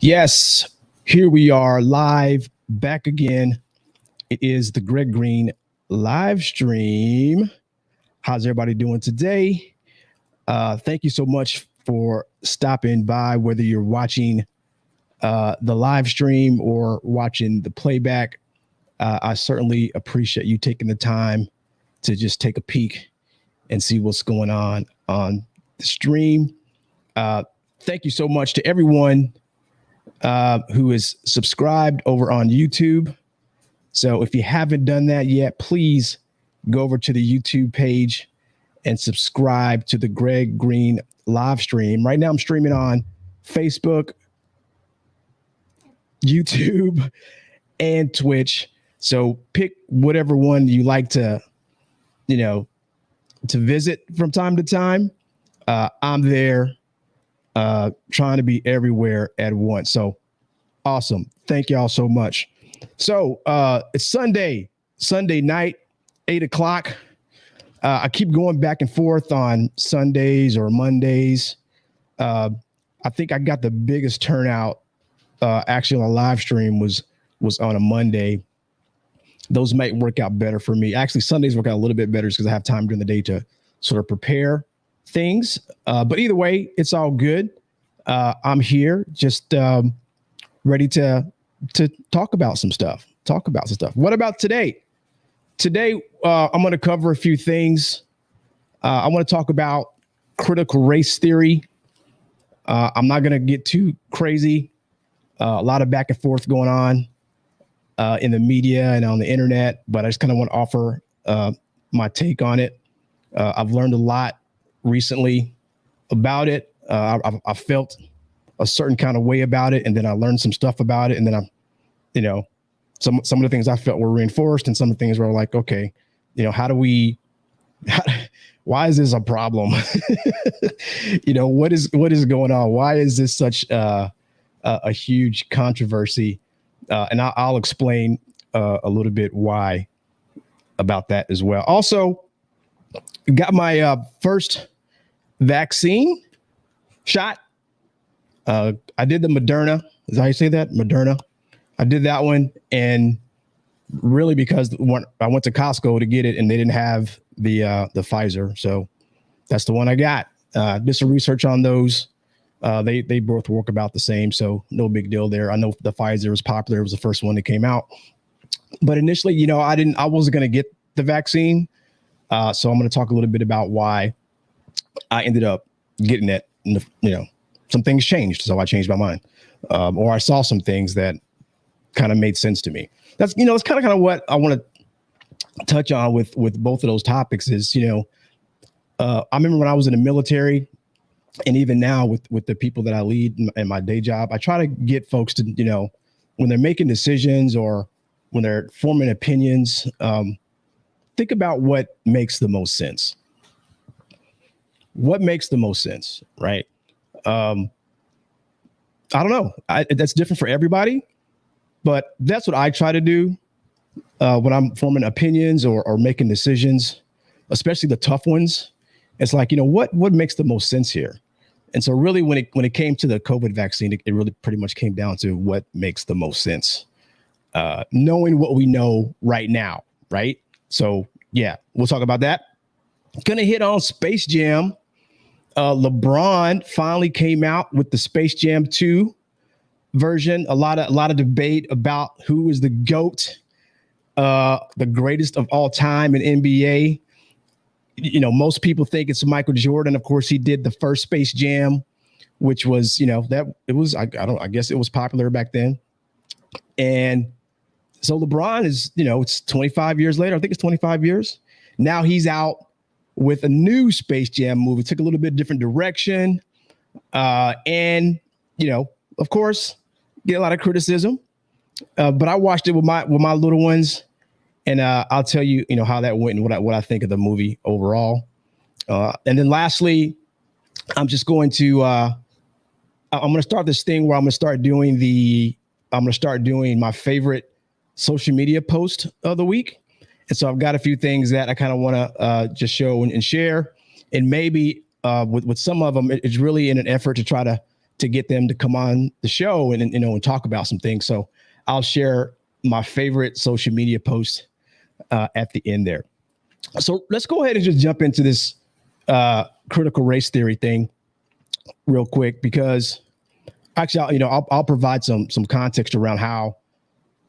Yes, here we are live back again. It is the Greg Green live stream. How's everybody doing today? Thank you so much for stopping by, whether you're watching the live stream or watching the playback. I certainly appreciate you taking the time to just take a peek and see what's going on the stream. Thank you so much to everyone who is subscribed over on YouTube. So if you haven't done that yet, please go over to the YouTube page and subscribe to the Greg Green live stream. Right now I'm streaming on Facebook, YouTube, and Twitch. So pick whatever one you like to visit from time to time. I'm there trying to be everywhere at once. So awesome. Thank y'all so much. So it's Sunday night, 8:00. I keep going back and forth on Sundays or Mondays. I think I got the biggest turnout actually on a live stream was on a Monday. Those might work out better for me. Actually, Sundays work out a little bit better because I have time during the day to sort of prepare things. But either way, it's all good. I'm here just ready to talk about some stuff. What about today? Today, I'm going to cover a few things. I want to talk about critical race theory. I'm not going to get too crazy. A lot of back and forth going on in the media and on the internet, but I just kind of want to offer my take on it. I've learned a lot recently about it. I felt a certain kind of way about it, and then I learned some stuff about it, and then some of the things I felt were reinforced, and some of the things were like, okay, why is this a problem? What is going on? Why is this such a huge controversy? And I'll explain a little bit why about that as well. Also, got my first vaccine shot. I did the Moderna. Is that how you say that? Moderna. I did that one, and really because when I went to Costco to get it, and they didn't have the Pfizer, so that's the one I got. Did some research on those. They both work about the same, so no big deal there. I know the Pfizer was popular; it was the first one that came out. But initially, I wasn't going to get the vaccine, so I'm going to talk a little bit about why I ended up getting it. Some things changed, so I changed my mind, or I saw some things that kind of made sense to me. That's it's kind of what I want to touch on with both of those topics. Is I remember when I was in the military, and even now with the people that I lead in my day job, I try to get folks to when they're making decisions or when they're forming opinions, think about what makes the most sense. What makes the most sense, right? I don't know. That's different for everybody, but that's what I try to do when I'm forming opinions or making decisions, especially the tough ones. It's like, what makes the most sense here? And so really when it came to the COVID vaccine, it really pretty much came down to what makes the most sense. Knowing what we know right now, right? So yeah, we'll talk about that. Gonna hit on Space Jam. LeBron finally came out with the Space Jam 2 version. A lot of debate about who is the GOAT, the greatest of all time in NBA. Most people think it's Michael Jordan. Of course, he did the first Space Jam, which was, that it was, I guess it was popular back then. And so LeBron is, it's 25 years later. I think it's 25 years. Now he's out with a new Space Jam movie. Took a little bit different direction. And, of course, get a lot of criticism. But I watched it with my little ones. And I'll tell you, how that went and what I think of the movie overall. And then lastly, I'm just going to I'm going to start this thing where I'm going to start doing my favorite social media post of the week. And so I've got a few things that I kind of want to just show and share. And maybe with some of them, it's really in an effort to try to to get them to come on the show and, and talk about some things. So I'll share my favorite social media post at the end there. So let's go ahead and just jump into this critical race theory thing real quick, because actually, I'll provide some context around how,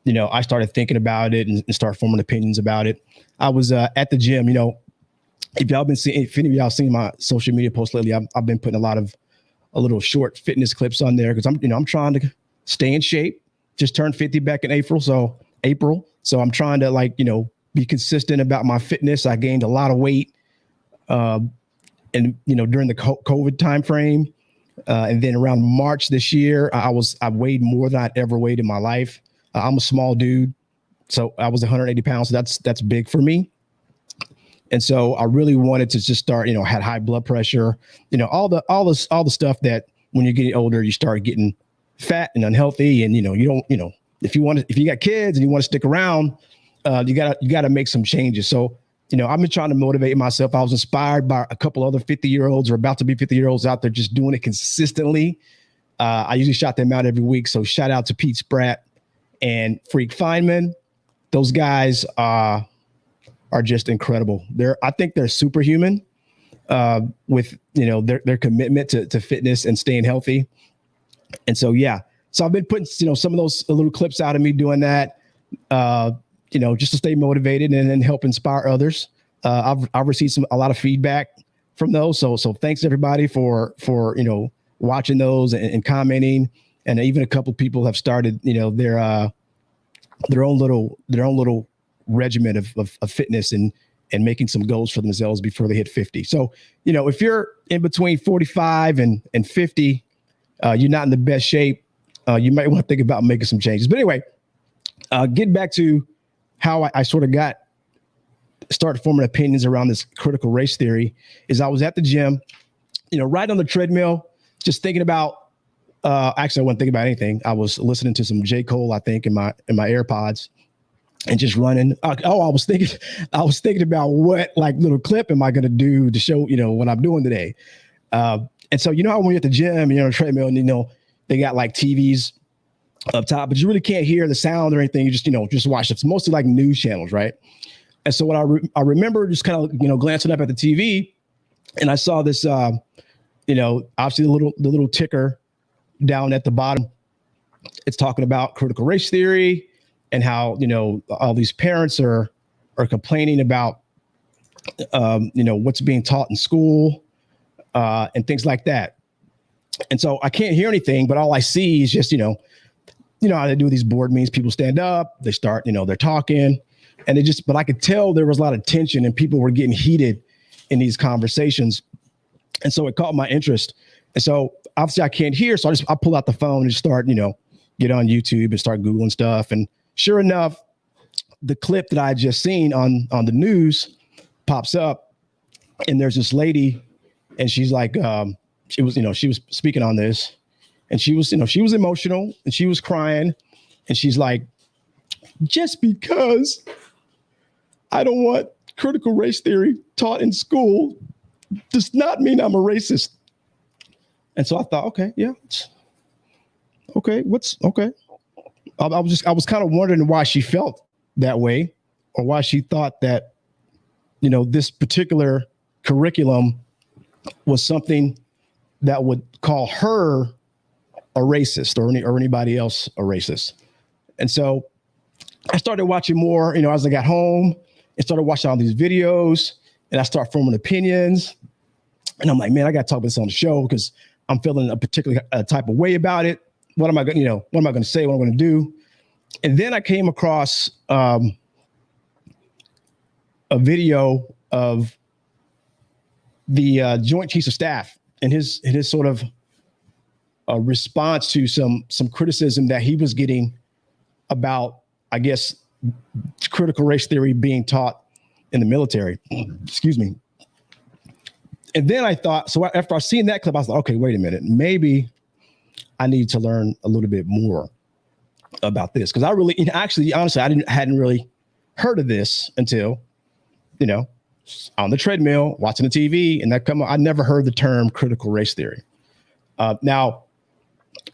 I started thinking about it and start forming opinions about it. I was at the gym, if any of y'all seen my social media posts lately, I've been putting a little short fitness clips on there because I'm trying to stay in shape. Just turned 50 back in April. So I'm trying to be consistent about my fitness. I gained a lot of weight, and during the COVID time frame, and then around March this year, I weighed more than I'd ever weighed in my life. I'm a small dude, so I was 180 pounds. So that's big for me. And so I really wanted to just start, had high blood pressure, all the stuff that when you're getting older, you start getting fat and unhealthy. And, you don't, if you got kids and you want to stick around, you gotta make some changes. So, I've been trying to motivate myself. I was inspired by a couple other 50-year-olds or about to be 50-year-olds out there just doing it consistently. I usually shout them out every week. So shout out to Pete Spratt and Freak Feynman. Those guys are just incredible. I think they're superhuman with their commitment to fitness and staying healthy. And so so I've been putting some of those little clips out of me doing that, just to stay motivated and then help inspire others. I've received a lot of feedback from those. So thanks everybody for watching those and commenting. And even a couple of people have started their own little regimen of fitness and making some goals for themselves before they hit 50. So, if you're in between 45 and 50, you're not in the best shape. You might want to think about making some changes. But anyway, getting back to how I sort of started forming opinions around this critical race theory is I was at the gym, right on the treadmill, just thinking about, actually I wasn't thinking about anything. I was listening to some J. Cole, I think, in my AirPods. And just running. I was thinking about what little clip am I going to do to show, what I'm doing today. And so, how when you're at the gym and you're on a treadmill and, they got TVs up top, but you really can't hear the sound or anything. You just watch it. It's mostly like news channels. Right. And so what I remember just kind of, glancing up at the TV, and I saw this, obviously the little ticker down at the bottom. It's talking about critical race theory and how, all these parents are complaining about, what's being taught in school and things like that. And so I can't hear anything, but all I see is just, how they do these board meetings. People stand up, they start, they're talking, and but I could tell there was a lot of tension and people were getting heated in these conversations. And so it caught my interest. And so obviously I can't hear. So I pull out the phone and start, get on YouTube and start Googling stuff. And sure enough, the clip that I had just seen on the news pops up, and there's this lady, and she's like, she was speaking on this, and she was emotional and she was crying, and she's like, just because I don't want critical race theory taught in school does not mean I'm a racist. And so I thought, okay, yeah, okay, okay. I was kind of wondering why she felt that way, or why she thought that, this particular curriculum was something that would call her a racist or anybody else a racist. And so I started watching more, as I got home, and started watching all these videos, and I start forming opinions. And I'm like, man, I got to talk about this on the show because I'm feeling a particular type of way about it. What am I going to say? What I'm going to do? And then I came across a video of the Joint Chiefs of Staff and his sort of response to some criticism that he was getting about, I guess, critical race theory being taught in the military. Excuse me. And then I thought, so after I seen that clip, I was like, okay, wait a minute, maybe I need to learn a little bit more about this, because I really, honestly, I hadn't really heard of this until, on the treadmill watching the TV, and I never heard the term critical race theory. Now,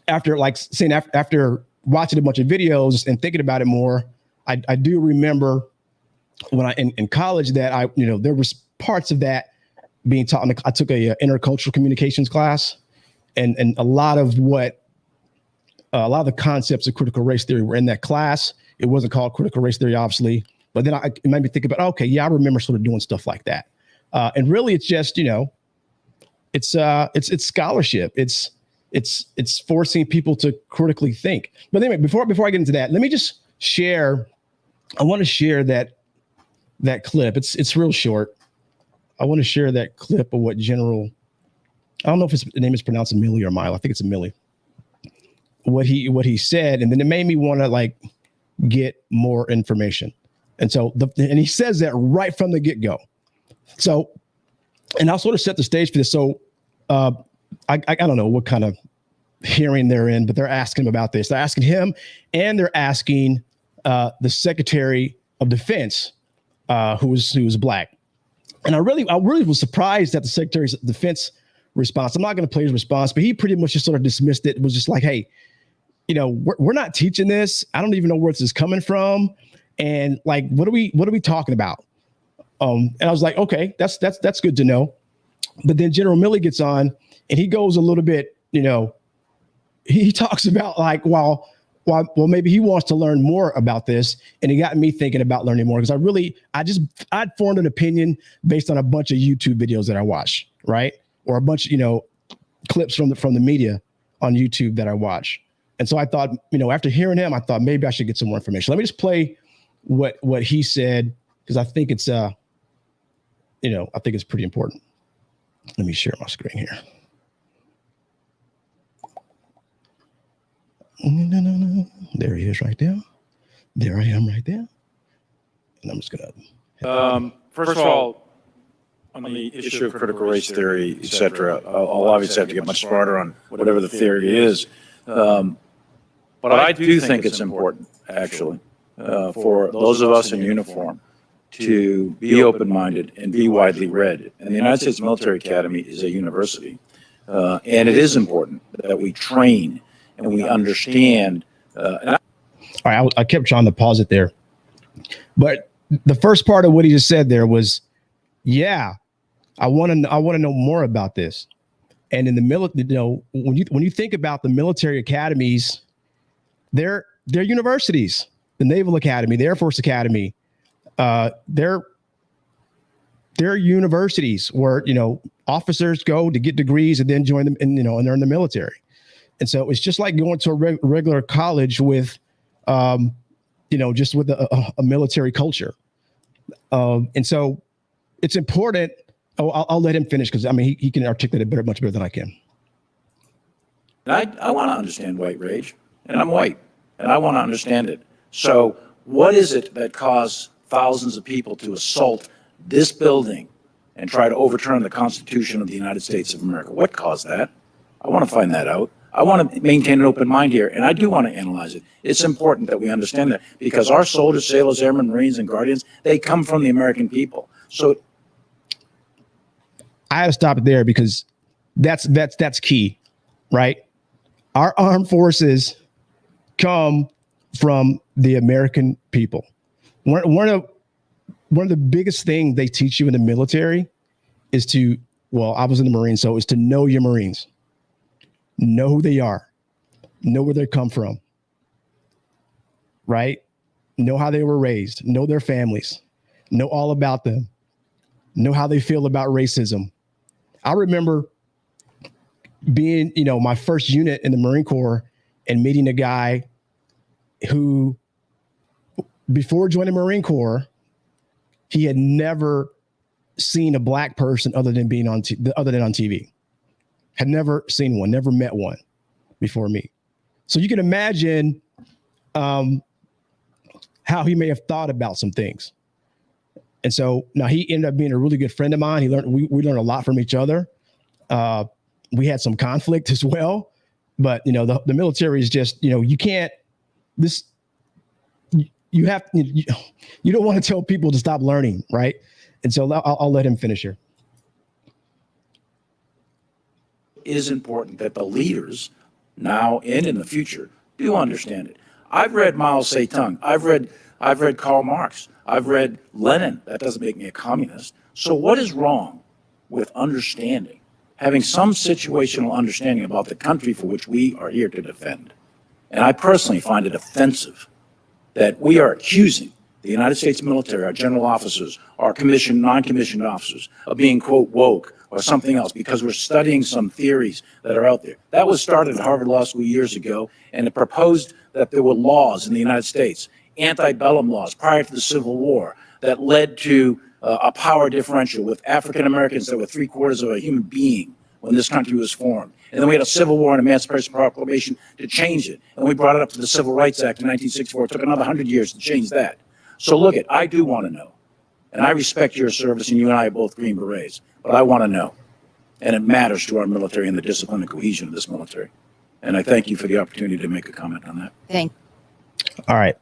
after like saying after watching a bunch of videos and thinking about it more, I do remember when I in college that there was parts of that being taught. I took a intercultural communications class, and a lot of the concepts of critical race theory were in that class. It wasn't called critical race theory, obviously, but then it made me think about, okay, yeah, I remember sort of doing stuff like that. And really, it's just it's scholarship. It's forcing people to critically think. But anyway, before I get into that, let me just share. I want to share that clip. It's real short. I want to share that clip of what General. I don't know if the name is pronounced Milley or Milo. I think it's Milley. What he said, and then it made me want to like get more information. And so and he says that right from the get-go. So, and I'll sort of set the stage for this. So I don't know what kind of hearing they're in, but they're asking him about this. They're asking him, and they're asking the Secretary of Defense, who was black. And I really was surprised at the Secretary of Defense response. I'm not going to play his response, but he pretty much just sort of dismissed it. It was just like, hey, we're not teaching this. I don't even know where this is coming from. And like, what are we talking about? And I was like, okay, that's good to know. But then General Milley gets on and he goes a little bit, he talks about like, well, maybe he wants to learn more about this. And it got me thinking about learning more because I'd formed an opinion based on a bunch of YouTube videos that I watch, right? Or a bunch of, clips from the media on YouTube that I watch. And so I thought, after hearing him, I thought maybe I should get some more information. Let me just play what he said, because I think it's I think it's pretty important. Let me share my screen here. No. There he is right there. There I am right there. And I'm just gonna first of all, on the issue of critical race theory, et cetera, I'll obviously have to get much smarter on whatever the theory is. But I do think it's important, actually, for those of us in uniform to be open-minded and be widely read. And the United States Military Academy is a university. And it is important that we train and we understand. All right, I kept trying to pause it there. But the first part of what he just said there was, yeah, I want to know more about this. And in the military, when you think about the military academies, they're universities. The Naval Academy, the Air Force Academy, they're universities where officers go to get degrees and then join them, and they're in the military. And so it's just like going to a regular college with, just with a military culture. And so it's important. Oh, I'll let him finish because he can articulate it much better than I can. I want to understand white rage, and I'm white, and I want to understand it. So what is it that caused thousands of people to assault this building and try to overturn the Constitution of the United States of America? What caused that? I want to find that out. I want to maintain an open mind here, and I do want to analyze it. It's important that we understand that because our soldiers, sailors, airmen, Marines, and Guardians, they come from the American people. So I have to stop it there because that's key, right? Our armed forces come from the American people. One of the biggest things they teach you in the military is I was in the Marines, so is to know your Marines. Know who they are, know where they come from, right? Know how they were raised, know their families, know all about them, know how they feel about racism. I remember being, my first unit in the Marine Corps and meeting a guy who, before joining the Marine Corps, he had never seen a black person other than on TV. Had never seen one, never met one before me. So you can imagine how he may have thought about some things. And so now he ended up being a really good friend of mine. We learned a lot from each other. We had some conflict as well, but the military is just, you can't, you don't want to tell people to stop learning. Right. And so I'll let him finish here. Is important that the leaders now and in the future do understand it. I've read Mao Zedong. I've read Karl Marx. I've read Lenin. That doesn't make me a communist. So what is wrong with understanding, having some situational understanding about the country for which we are here to defend? And I personally find it offensive that we are accusing the United States military, our general officers, our commissioned, non-commissioned officers, of being, quote, woke or something else because we're studying some theories that are out there. That was started at Harvard Law School years ago, and it proposed that there were laws in the United States, antebellum laws prior to the Civil War, that led to a power differential with African Americans that were 3/4 of a human being when this country was formed. And then we had a Civil War and Emancipation Proclamation to change it. And we brought it up to the Civil Rights Act in 1964. It took another 100 years to change that. So look, I do want to know. And I respect your service, and you and I are both Green Berets. But I want to know. And it matters to our military and the discipline and cohesion of this military. And I thank you for the opportunity to make a comment on that. Thank you. All right.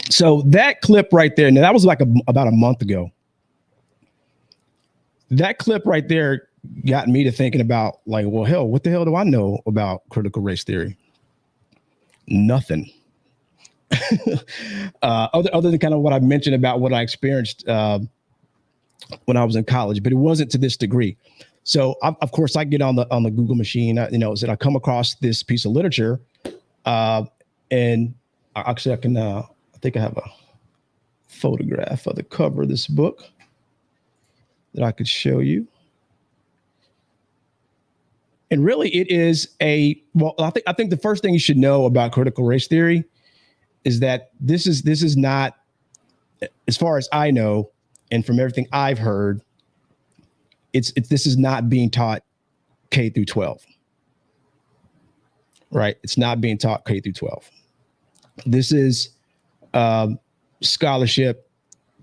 So that clip right there, now that was like about a month ago. That clip right there got me to thinking about, like, well, hell, what the hell do I know about critical race theory? Nothing. Other than kind of what I mentioned about what I experienced when I was in college, but it wasn't to this degree. So of course I get on the Google machine, I come across this piece of literature, and actually I think I have a photograph of the cover of this book that I could show you. And really it is I think the first thing you should know about critical race theory is that this is not, as far as I know, and from everything I've heard, this is not being taught K through 12. Right? It's not being taught K through 12. This is scholarship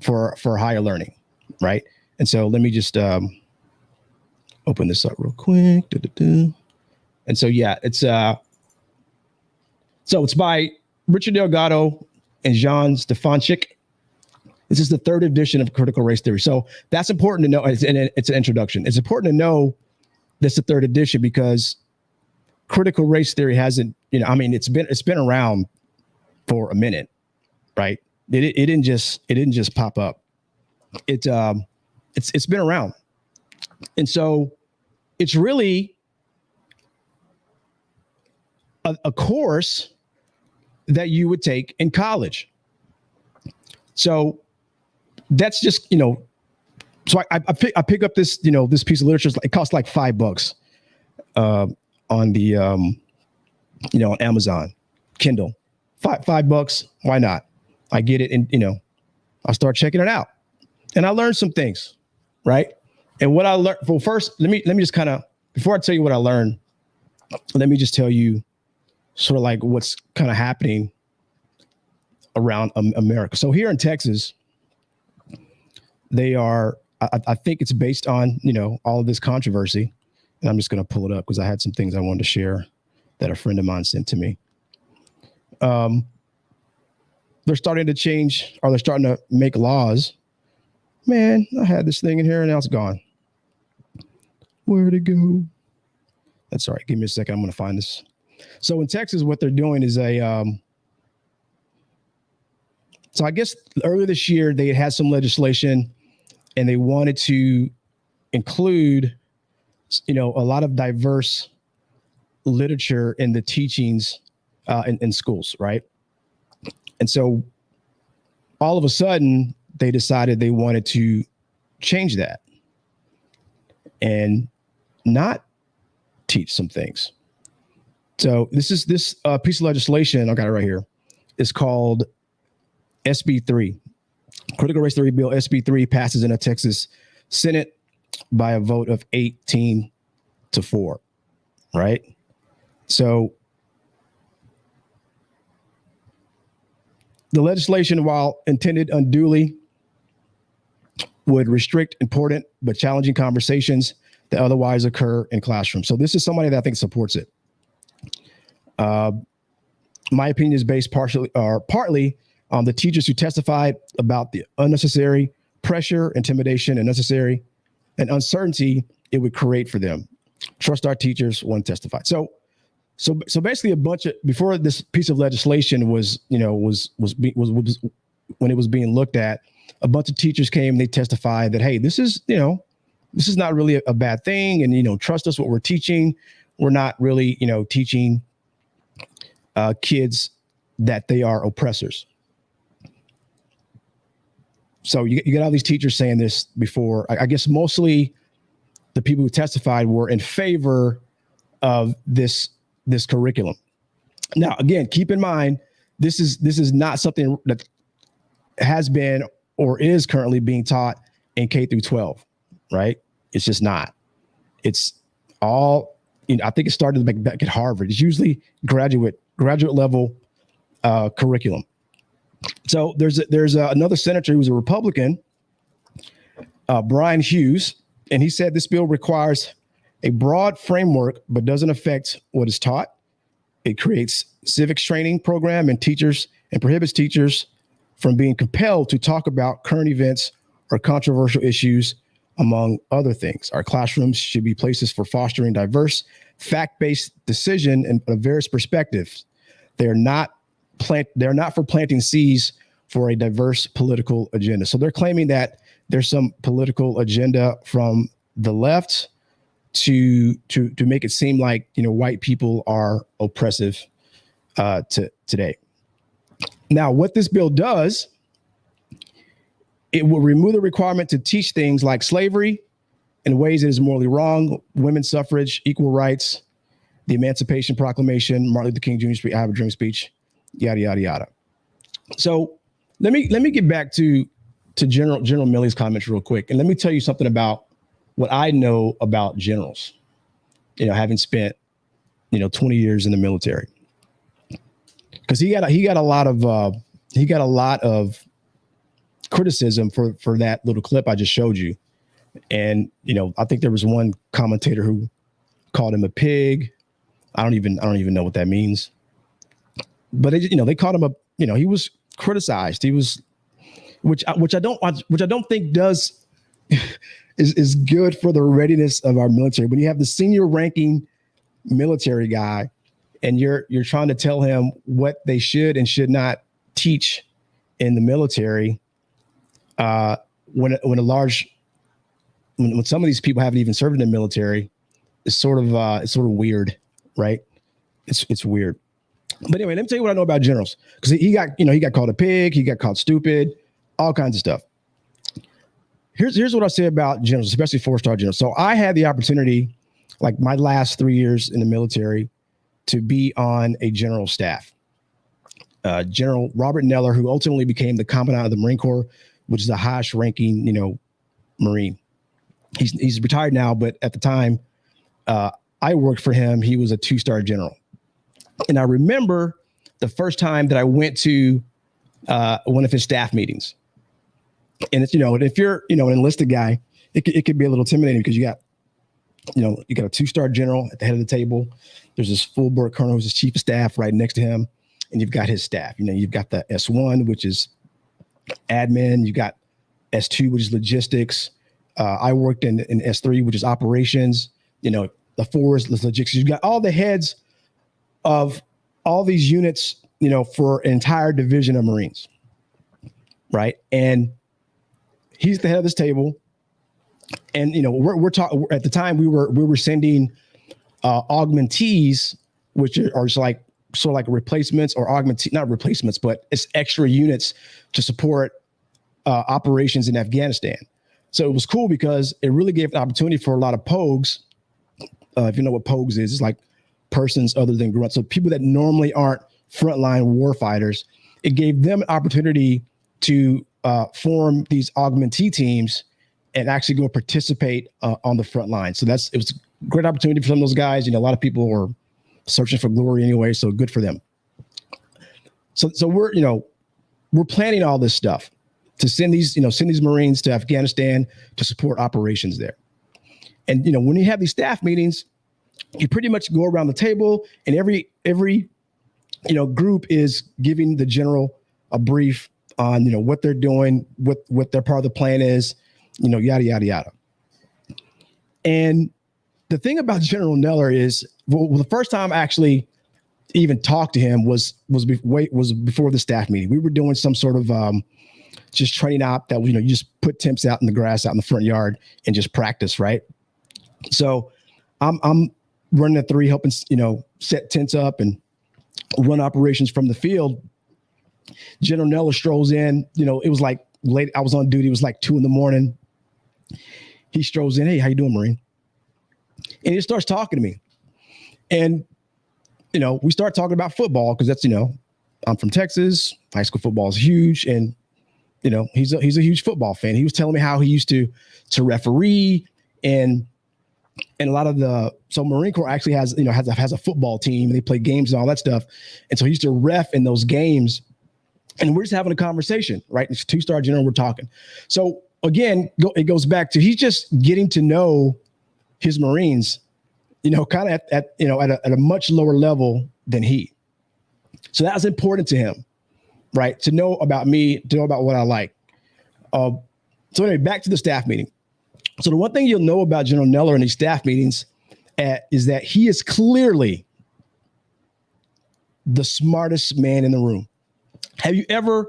for higher learning, right? And so let me just open this up real quick. And so yeah, it's by Richard Delgado and Jean Stefanchik. This is the 3rd edition of Critical Race Theory. So that's important to know. It's an introduction. It's important to know that's the 3rd edition because critical race theory hasn't, it's been around for a minute, right? It didn't just pop up. It's been around. And so it's really a course that you would take in college. So that's just, so I pick up this, this piece of literature. It costs like $5 on the, on Amazon, Kindle, $5. Why not? I get it. And, I start checking it out and I learned some things, right? And what I learned, well, first, let me just kind of, before I tell you what I learned, let me just tell you sort of like what's kind of happening around America. So here in Texas, they are, I think it's based on, all of this controversy. And I'm just going to pull it up because I had some things I wanted to share that a friend of mine sent to me. They're starting to change, or they're starting to make laws. Man, I had this thing in here and now it's gone. Where'd it go? That's all right. Give me a second. I'm going to find this. So in Texas, what they're doing is so I guess earlier this year, they had some legislation and they wanted to include, a lot of diverse literature in the teachings in schools, right? And so all of a sudden, they decided they wanted to change that and not teach some things. So this piece of legislation, I got it right here, is called SB 3. Critical Race Theory Bill SB 3 passes in a Texas Senate by a vote of 18-4, right? So the legislation, while intended unduly, would restrict important but challenging conversations that otherwise occur in classrooms. So this is somebody that I think supports it. My opinion is based partly on the teachers who testified about the unnecessary pressure, intimidation, and uncertainty it would create for them. Trust our teachers, one testified. So So basically before this piece of legislation was when it was being looked at, a bunch of teachers came, they testified that, hey, this is not really a bad thing. And, trust us what we're teaching. We're not really, teaching kids that they are oppressors. So you get all these teachers saying this before. I guess mostly the people who testified were in favor of this curriculum. Now, again, keep in mind, this is not something that has been or is currently being taught in K through 12, right? It's just not. It's all, I think it started back at Harvard. It's usually graduate level curriculum. So there's another senator who's a Republican, Brian Hughes, and he said this bill requires a broad framework, but doesn't affect what is taught. It creates civics training program and prohibits teachers from being compelled to talk about current events or controversial issues, among other things. Our classrooms should be places for fostering diverse, fact-based decision and various perspectives. They're not for planting seeds for a diverse political agenda. So they're claiming that there's some political agenda from the left to make it seem like white people are oppressive today. Now, what this bill does, it will remove the requirement to teach things like slavery in ways that is morally wrong, women's suffrage, equal rights, the Emancipation Proclamation, Martin Luther King Jr. speech, I Have a Dream speech, yada yada yada. So let me get back to General Milley's comments real quick, and let me tell you something about what I know about generals. Having spent 20 years in the military, because he got a lot of criticism for that little clip I just showed you, and I think there was one commentator who called him a pig. I don't even know what that means, but they called him he was criticized. He was, which I don't think does is good for the readiness of our military. When you have the senior ranking military guy and you're trying to tell him what they should and should not teach in the military, when some of these people haven't even served in the military, it's sort of weird, right? It's weird. But anyway, let me tell you what I know about generals, because he got called a pig, he got called stupid, all kinds of stuff. Here's what I say about generals, especially 4-star generals. So I had the opportunity, like my last 3 years in the military, to be on a general staff. General Robert Neller, who ultimately became the commandant of the Marine Corps, which is the highest ranking, Marine. He's retired now, but at the time I worked for him, he was a 2-star general. And I remember the first time that I went to one of his staff meetings. And it's, if you're, an enlisted guy, it could be a little intimidating, because you got a 2-star general at the head of the table. There's this full board colonel who's his chief of staff right next to him. And you've got his staff. You've got the S1, which is admin. You got S2, which is logistics. I worked in S3, which is operations. The 4 is logistics. You've got all the heads of all these units, for an entire division of Marines. Right. And he's the head of this table. And, we're talking at the time we were sending augmentees, which are sort of like replacements or not replacements, but it's extra units to support operations in Afghanistan. So it was cool because it really gave an opportunity for a lot of POGs. If you know what POGs is, it's like persons other than grunts. So people that normally aren't frontline warfighters, it gave them an opportunity to form these augmentee teams and actually go participate on the front line. So it was a great opportunity for some of those guys. A lot of people were searching for glory anyway, so good for them. So we're planning all this stuff to send these Marines to Afghanistan to support operations there. And when you have these staff meetings, you pretty much go around the table, and every group is giving the general a brief on what they're doing, what their part of the plan is, yada yada yada. And the thing about General Neller is, well, the first time I actually even talked to him was before the staff meeting. We were doing some sort of just training op that, you just put temps out in the grass out in the front yard and just practice, right? So I'm running a 3, helping, set tents up and run operations from the field. General Neller strolls in, it was like late. I was on duty. It was like 2 a.m. He strolls in. Hey, how you doing, Marine? And he starts talking to me. And, we start talking about football because that's, I'm from Texas. High school football is huge. And, he's a huge football fan. He was telling me how he used to referee and a lot of so Marine Corps actually has a football team. They play games and all that stuff. And so he used to ref in those games. And we're just having a conversation, right? It's 2-star general. We're talking. So again, it goes back to, he's just getting to know his Marines, kind of at a much lower level than he. So that was important to him, right? To know about me, to know about what I like. So anyway, back to the staff meeting. So the one thing you'll know about General Neller in these staff meetings is that he is clearly the smartest man in the room. Have you ever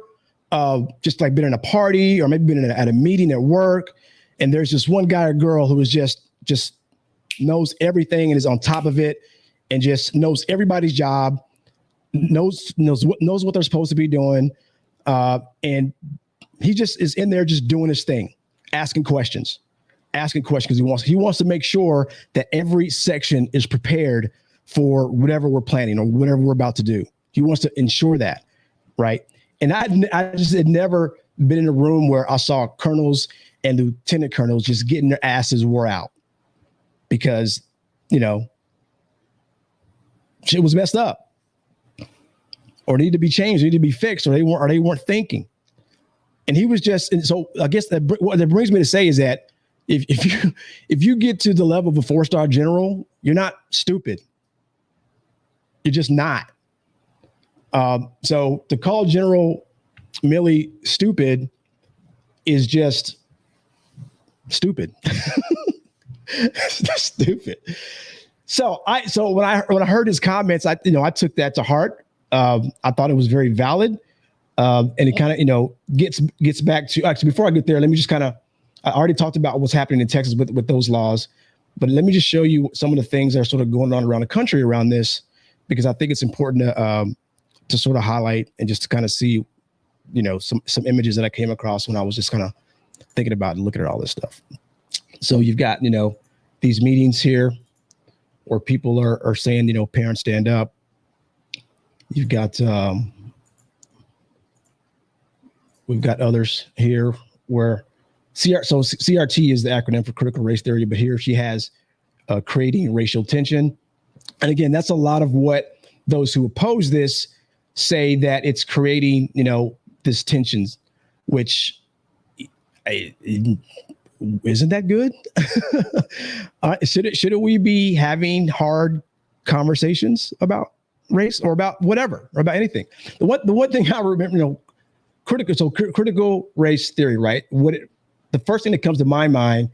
just like been in a party or maybe been at a meeting at work, and there's just one guy or girl who is just knows everything and is on top of it and just knows everybody's job, knows what they're supposed to be doing, and he just is in there just doing his thing, asking questions because he wants to make sure that every section is prepared for whatever we're planning or whatever we're about to do. He wants to ensure that, right? And I just had never been in a room where I saw colonels and lieutenant colonels just getting their asses wore out because, shit was messed up or needed to be changed, needed to be fixed, or they weren't thinking. And he was and so I guess what that brings me to say is that if you get to the level of a 4-star general, you're not stupid. You're just not. So to call General Milley stupid is just stupid. Stupid. So when I heard his comments, I took that to heart. I thought it was very valid. And it kind of, gets back to, actually, before I get there, let me just I already talked about what's happening in Texas with those laws, but let me just show you some of the things that are sort of going on around the country around this, because I think it's important to sort of highlight and just to kind of see, some images that I came across when I was just kind of thinking about and looking at all this stuff. So you've got, these meetings here where people are saying, parents stand up. You've got, we've got others here where CRT is the acronym for critical race theory, but here she has creating racial tension. And again, that's a lot of what those who oppose this say, that it's creating, this tensions, which isn't that good? Shouldn't we be having hard conversations about race or about whatever, or about anything? The one thing I remember, critical race theory, right? The first thing that comes to my mind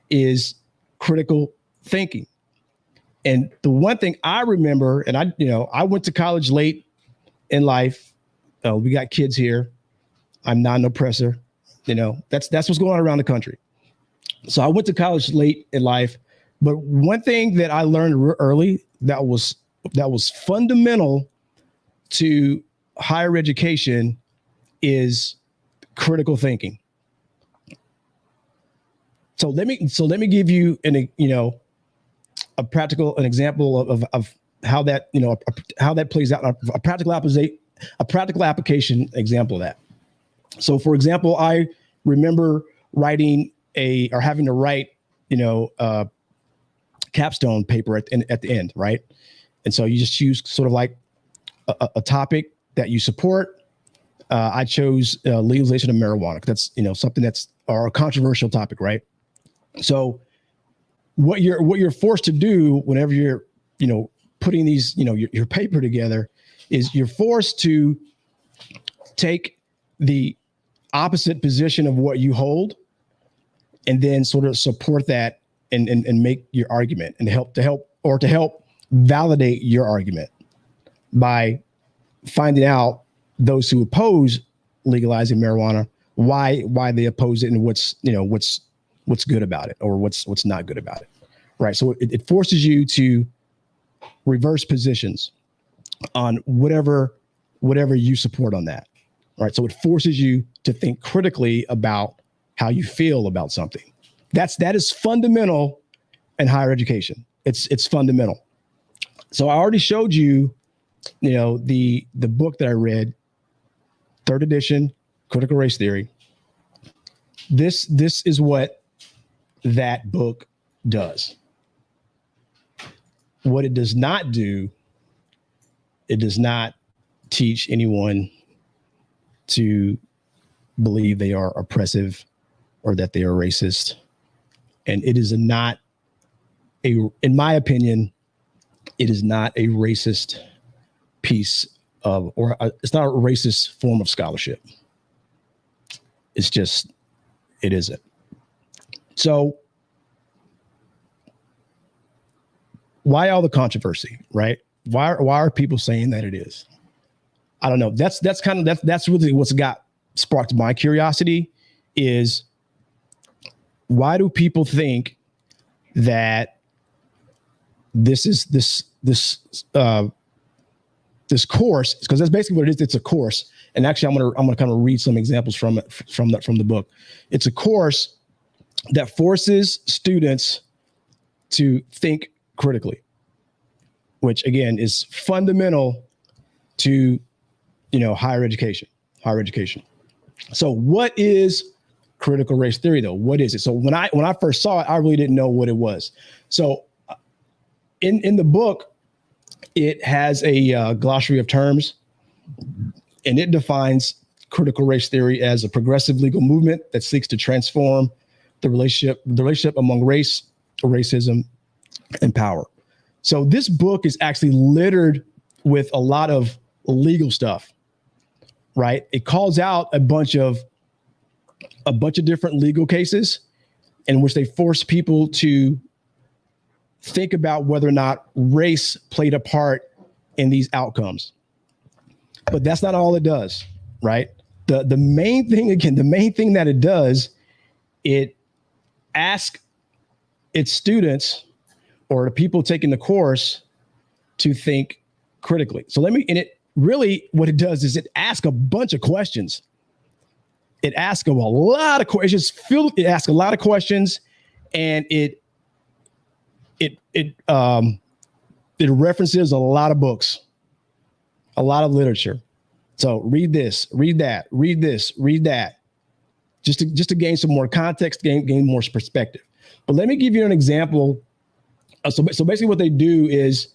is critical thinking. And the one thing I remember, and I went to college late in life. We got kids here. I'm not an oppressor. That's what's going on around the country. So I went to college late in life. But one thing that I learned early that was fundamental to higher education is critical thinking. So let me give you an example of how that how that plays out, a practical application example of that. So for example, I remember having to write a capstone paper at the end, right? And so you just choose sort of like a topic that you support. I chose legalization of marijuana. That's something that's a controversial topic, right? So what you're forced to do whenever you're putting these your paper together is you're forced to take the opposite position of what you hold and then sort of support that and make your argument and to help validate your argument by finding out those who oppose legalizing marijuana, why they oppose it and what's good about it or what's not good about it. Right. So it forces you to reverse positions on whatever you support on that. Right. So it forces you to think critically about how you feel about something. That is fundamental in higher education. It's fundamental. So I already showed you, the book that I read, 3rd edition, Critical Race Theory. This is what that book does. What it does not do, it does not teach anyone to believe they are oppressive or that they are racist. And it is in my opinion, it is not a racist piece of, it's not a racist form of scholarship. It's just, it isn't. So why all the controversy, right? Why are people saying that it is? I don't know. That's really what's sparked my curiosity is, why do people think that this course, because that's basically what it is. It's a course. And actually I'm going to kind of read some examples from the book. It's a course that forces students to think critically, which again is fundamental to, higher education. So what is critical race theory though? What is it? So when I first saw it, I really didn't know what it was. So in the book, it has a glossary of terms, and it defines critical race theory as a progressive legal movement that seeks to transform the relationship among race, racism, and power. So this book is actually littered with a lot of legal stuff, right? It calls out a bunch of different legal cases in which they force people to think about whether or not race played a part in these outcomes. But that's not all it does, right? The main thing that it does, it asks its students or the people taking the course to think critically. What it does is it asks a bunch of questions. It asks a lot of questions. It asks a lot of questions, and it references a lot of books, a lot of literature. So read this, read that, read this, read that, just to gain some more context, gain more perspective. But let me give you an example. So basically, what they do is,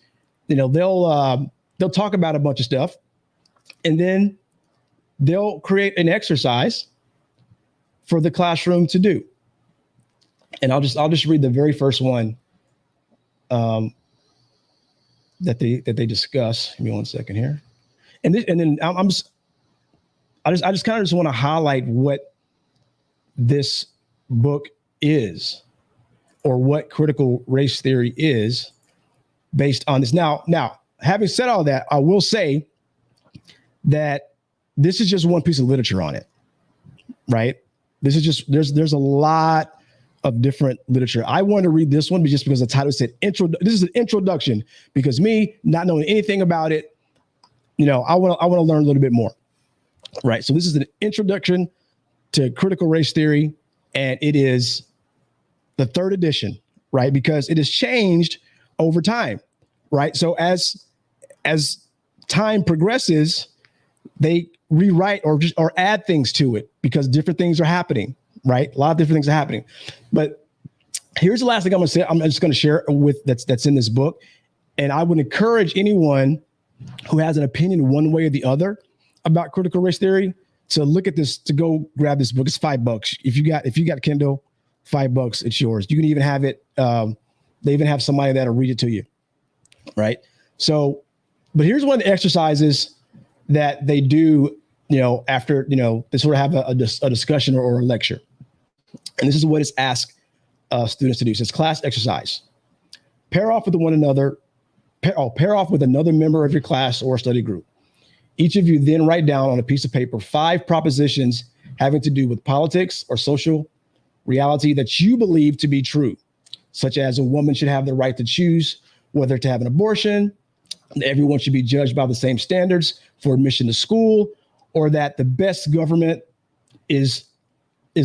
they'll talk about a bunch of stuff, and then they'll create an exercise for the classroom to do. And I'll just read the very first one that they discuss. Give me one second here. And then I just kind of want to highlight what this book is, or what critical race theory is based on this. Now, having said all that, I will say that this is just one piece of literature on it, right? This is just, there's a lot of different literature. I wanted to read this one just because the title said this is an introduction, because me not knowing anything about it, I want to learn a little bit more, right? So this is an introduction to critical race theory, and it is the 3rd edition, right? Because it has changed over time, right? So as time progresses, they rewrite or add things to it because different things are happening, right? A lot of different things are happening. But here's the last thing I'm going to say. I'm just going to share with that's in this book. And I would encourage anyone who has an opinion one way or the other about critical race theory to look at this, to go grab this book. It's $5. If you got Kindle, $5, it's yours. You can even have it. They even have somebody that'll read it to you, right? So, but here's one of the exercises that they do, after, they sort of have a discussion or a lecture. And this is what it's asked students to do. So it's class exercise. Pair off with one another. Pair off with another member of your class or study group. Each of you then write down on a piece of paper 5 propositions having to do with politics or social reality that you believe to be true, such as a woman should have the right to choose whether to have an abortion, everyone should be judged by the same standards for admission to school, or that the best government is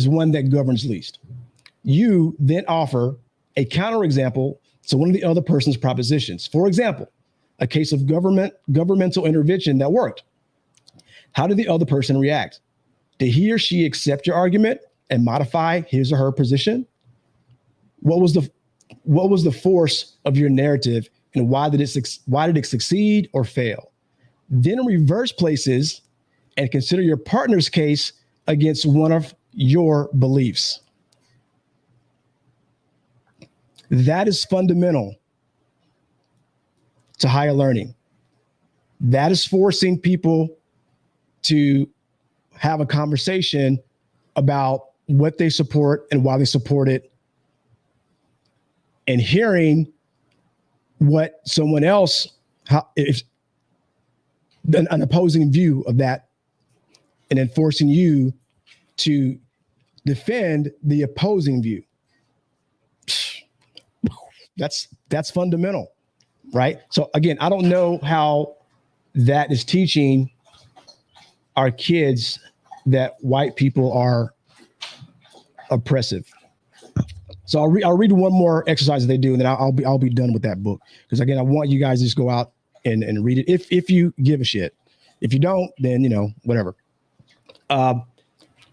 one that governs least. You then offer a counterexample to one of the other person's propositions. For example, a case of governmental intervention that worked. How did the other person react? Did he or she accept your argument and modify his or her position? What was the force of your narrative, and why did it succeed or fail? Then reverse places and consider your partner's case against one of your beliefs. That is fundamental to higher learning. That is forcing people to have a conversation about what they support and why they support it, and hearing what someone else, if an opposing view of that, and then forcing you to defend the opposing view. That's fundamental, right? So again, I don't know how that is teaching our kids that white people are oppressive. So I'll read one more exercise that they do, and then I'll be done with that book. Because again, I want you guys to just go out and read it if you give a shit. If you don't, then whatever.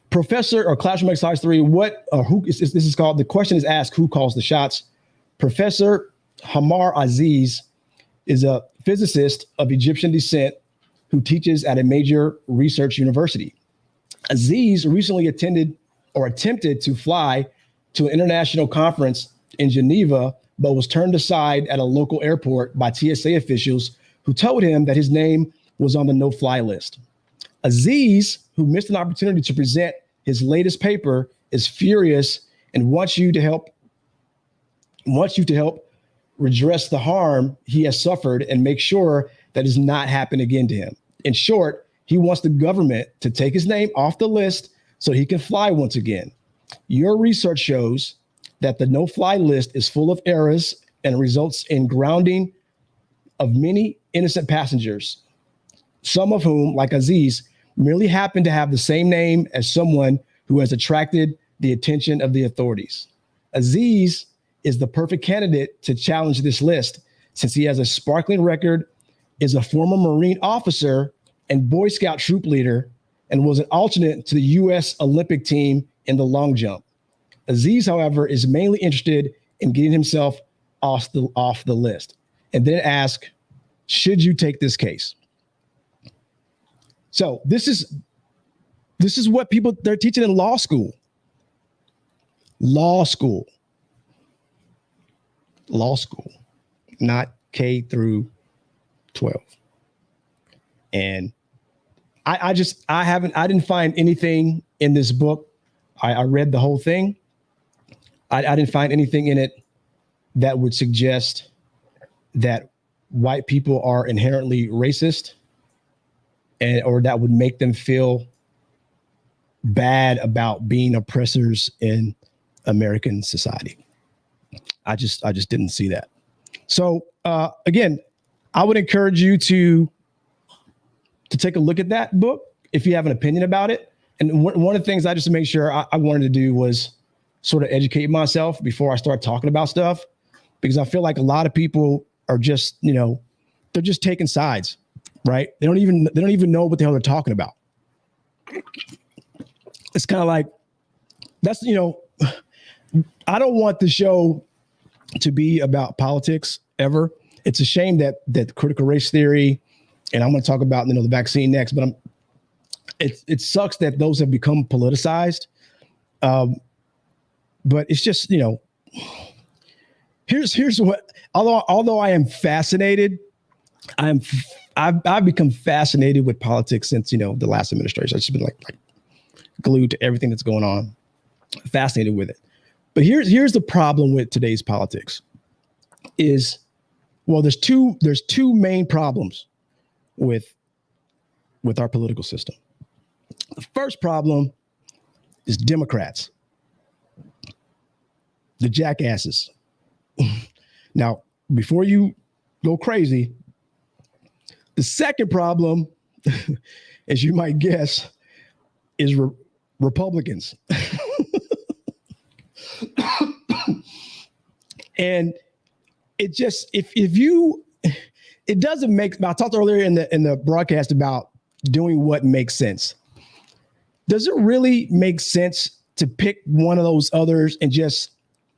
Professor or Classroom Exercise 3, this is called, the question is asked, who calls the shots? Professor Hamar Aziz is a physicist of Egyptian descent who teaches at a major research university. Aziz recently attempted to fly to an international conference in Geneva, but was turned aside at a local airport by TSA officials who told him that his name was on the no-fly list. Aziz, who missed an opportunity to present his latest paper, is furious and wants you to help redress the harm he has suffered and make sure that does not happen again to him. In short, he wants the government to take his name off the list so he can fly once again. Your research shows that the no-fly list is full of errors and results in grounding of many innocent passengers, some of whom, like Aziz, merely happen to have the same name as someone who has attracted the attention of the authorities. Aziz is the perfect candidate to challenge this list since he has a sparkling record, is a former Marine officer and Boy Scout troop leader, and was an alternate to the U.S. Olympic team in the long jump. Aziz, however, is mainly interested in getting himself off the list, and then ask, should you take this case? So this is what they're teaching in law school. Law school, not K through 12. And I didn't find anything in this book. I read the whole thing. I didn't find anything in it that would suggest that white people are inherently racist, or that would make them feel bad about being oppressors in American society. I just didn't see that. So again, I would encourage you to take a look at that book if you have an opinion about it. And one of the things I just to make sure I wanted to do was sort of educate myself before I start talking about stuff, because I feel like a lot of people are just, they're just taking sides, right? They don't even know what the hell they're talking about. It's kind of like, that's, I don't want the show to be about politics ever. It's a shame that critical race theory, and I'm going to talk about the vaccine next, but it sucks that those have become politicized. But it's just, here's what, although I am fascinated, I've become fascinated with politics since, the last administration. I've just been like glued to everything that's going on, fascinated with it. But here's the problem with today's politics is, well, there's two main problems with our political system. The first problem is Democrats, the jackasses. Now, before you go crazy, the second problem, as you might guess, is Republicans. And it just, it doesn't make, I talked earlier in the broadcast about doing what makes sense. Does it really make sense to pick one of those others and just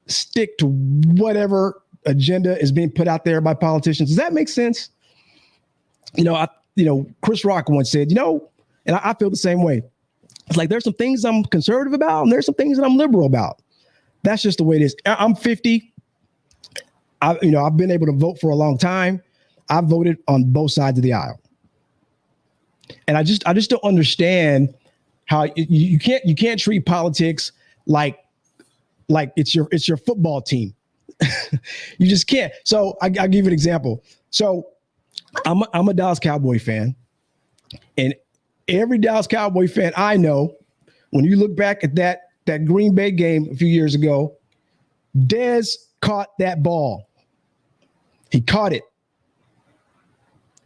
stick to whatever agenda is being put out there by politicians? Does that make sense? Chris Rock once said, and I feel the same way. It's like, there's some things I'm conservative about and there's some things that I'm liberal about. That's just the way it is. I'm 50. I've been able to vote for a long time. I voted on both sides of the aisle. And I just don't understand how you can't treat politics like it's your football team. You just can't. So I'll give you an example. So I'm a Dallas Cowboy fan, and every Dallas Cowboy fan I know, when you look back at that Green Bay game a few years ago, Dez caught that ball. He caught it.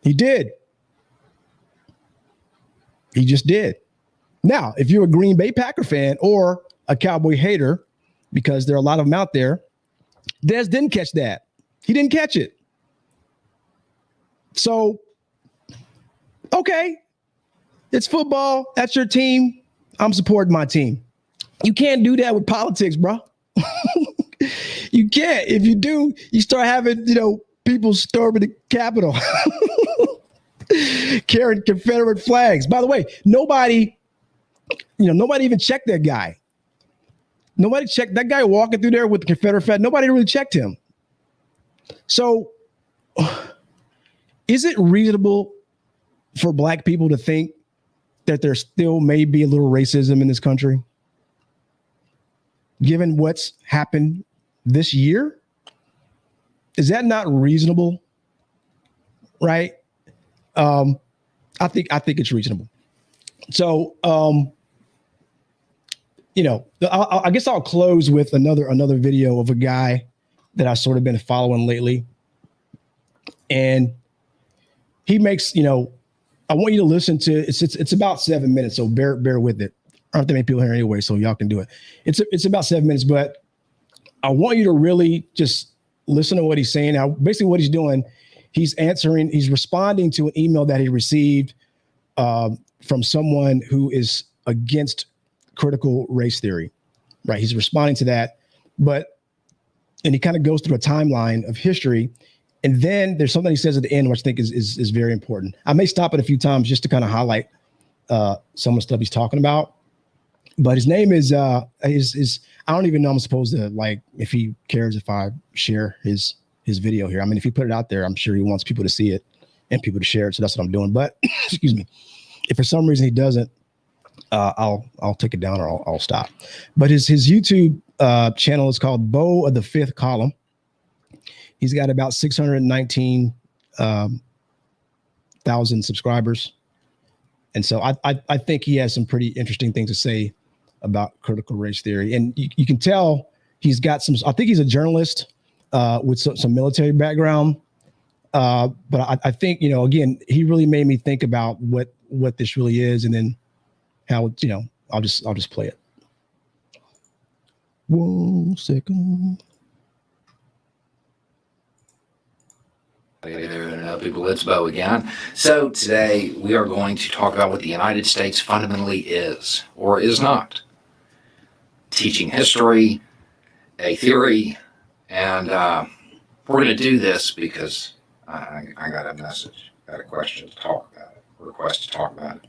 He did. He just did. Now, if you're a Green Bay Packer fan or a Cowboy hater, because there are a lot of them out there, Dez didn't catch that. He didn't catch it. So, okay, it's football. That's your team. I'm supporting my team. You can't do that with politics, bro. You can't. If you do, you start having, people storming the Capitol, carrying Confederate flags. By the way, nobody even checked that guy. Nobody checked that guy walking through there with the Confederate flag. Nobody really checked him. So, is it reasonable for Black people to think that there still may be a little racism in this country, given what's happened this year? Is that not reasonable? Right? I think it's reasonable. So, I guess I'll close with another video of a guy that I've sort of been following lately. And he makes, I want you to listen to, it's about 7 minutes, so bear with it. I don't have that many people here anyway, so y'all can do it. It's about 7 minutes, but I want you to really just listen to what he's saying. Now, basically what he's doing, he's responding to an email that he received from someone who is against critical race theory, right? He's responding to that, and he kind of goes through a timeline of history. And then there's something he says at the end, which I think is very important. I may stop it a few times just to kind of highlight some of the stuff he's talking about. But his name is I don't even know I'm supposed to, if he cares if I share his video here. I mean, if he put it out there, I'm sure he wants people to see it and people to share it. So that's what I'm doing. But excuse me, if for some reason he doesn't, I'll take it down or I'll stop. But his YouTube channel is called Beau of the Fifth Column. He's got about 619,000 subscribers. And so I think he has some pretty interesting things to say about critical race theory. And you can tell he's got I think he's a journalist with some military background. But I think, again, he really made me think about what this really is, and then how, I'll just play it. 1 second. Hey there, people, it's Beau again. So today we are going to talk about what the United States fundamentally is, or is not. Teaching history, a theory, and we're going to do this because I got a message, got a question to talk about it, request to talk about it.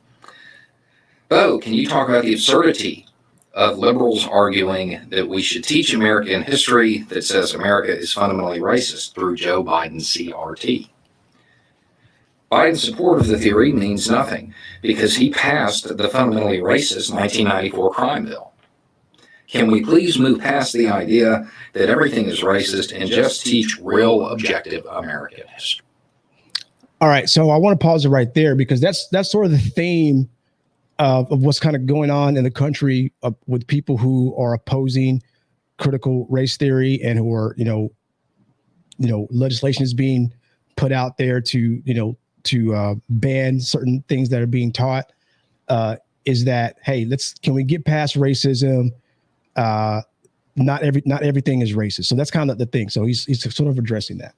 Beau, can you talk about the absurdity of liberals arguing that we should teach American history that says America is fundamentally racist through Joe Biden's CRT? Biden's support of the theory means nothing because he passed the fundamentally racist 1994 crime bill. Can we please move past the idea that everything is racist and just teach real objective American history? All right, so I want to pause it right there because that's sort of the theme of what's kind of going on in the country with people who are opposing critical race theory and who are, legislation is being put out there to ban certain things that are being taught. Is that, hey, can we get past racism? Not everything is racist. So that's kind of the thing. So he's sort of addressing that.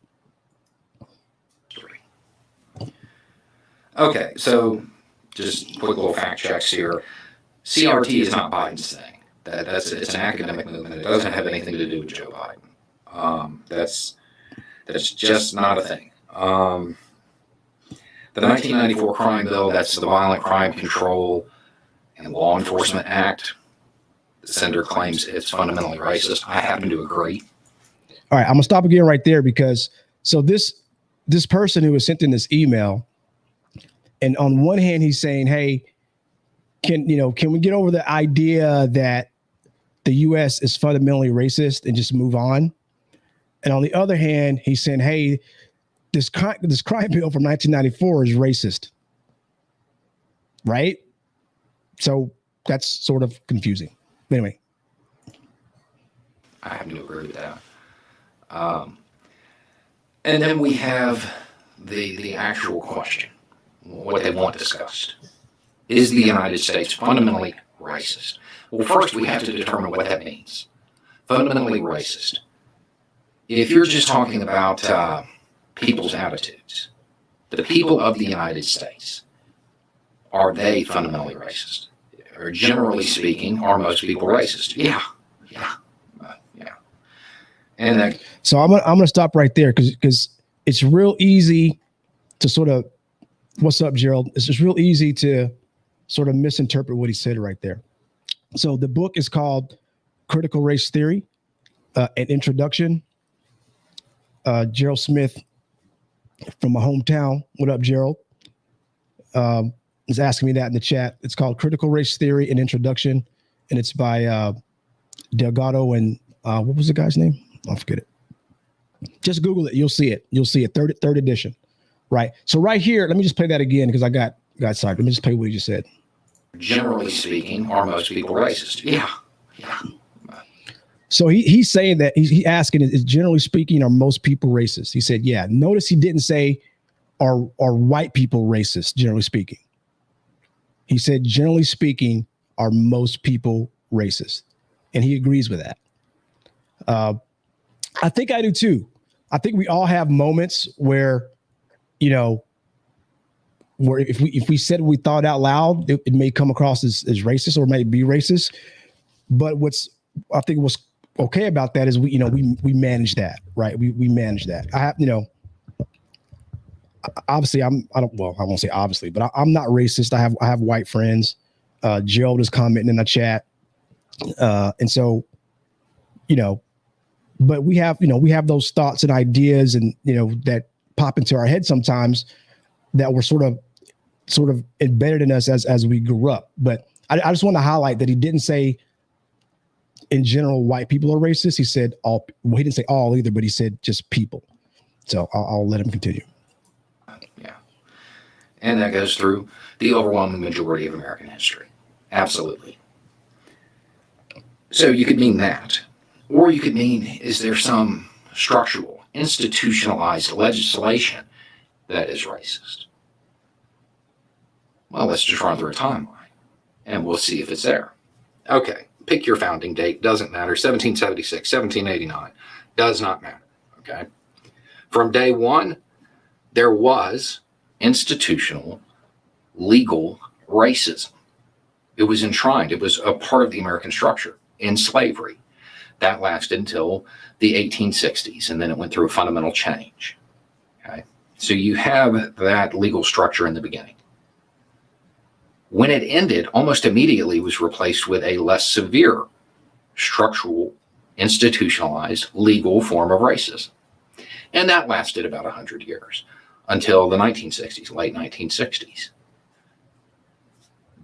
Okay, so just quick little fact checks here. CRT is not Biden's thing. It's an academic movement. It doesn't have anything to do with Joe Biden. That's just not a thing. The 1994 crime bill, that's the Violent Crime Control and Law Enforcement Act. The senator claims it's fundamentally racist. I happen to agree. All right, I'm gonna stop again right there because this person who was sent in this email, and on one hand he's saying, hey, can we get over the idea that the U.S. is fundamentally racist and just move on? And on the other hand, he's saying, hey, this crime bill from 1994 is racist, right? So that's sort of confusing. Anyway, I happen to agree with that. And then we have the actual question, what they want discussed. Is the United States fundamentally racist? Well, first we have to determine what that means. Fundamentally racist. If you're just talking about people's attitudes, the people of the United States, are they fundamentally racist? Or generally speaking, are most people racist? Yeah. And so I'm gonna stop right there because it's real easy to sort of, what's up, Gerald? It's just real easy to sort of misinterpret what he said right there. So the book is called Critical Race Theory, an Introduction. Gerald Smith from my hometown. What up, Gerald? Is asking me that in the chat. It's called Critical Race Theory, an Introduction, and it's by Delgado and what was the guy's name? I'll forget it. Just Google it. You'll see it. You'll see it. Third edition. Right. So right here, let me just play that again because I got sidetracked. Let me just play what he just said. Generally speaking, are most people racist? Yeah. So he's saying that he's asking, is generally speaking, are most people racist? He said, yeah. Notice he didn't say, are white people racist, generally speaking. He said, generally speaking, are most people racist? And he agrees with that. I think I do too. I think we all have moments where, where if we said what we thought out loud, it may come across as racist or may be racist. But I think what's okay about that is we manage that, right? We manage that. I have, obviously I won't say obviously, but I'm not racist. I have white friends. Gerald is commenting in the chat. And so, but we have those thoughts and ideas and, that pop into our head sometimes that were sort of embedded in us as we grew up. But I just want to highlight that he didn't say in general, white people are racist. He said all, well, he didn't say all either, but he said just people. So I'll let him continue. Yeah. And that goes through the overwhelming majority of American history. Absolutely. So you could mean that. Or you could mean, is there some structural, institutionalized legislation that is racist? Well, let's just run through a timeline, and we'll see if it's there. Okay, pick your founding date. Doesn't matter. 1776, 1789. Does not matter. Okay? From day one, there was institutional, legal racism. It was enshrined. It was a part of the American structure in slavery. That lasted until the 1860s, and then it went through a fundamental change. Okay? So you have that legal structure in the beginning. When it ended, almost immediately was replaced with a less severe, structural, institutionalized, legal form of racism. And that lasted about 100 years, until the 1960s, late 1960s.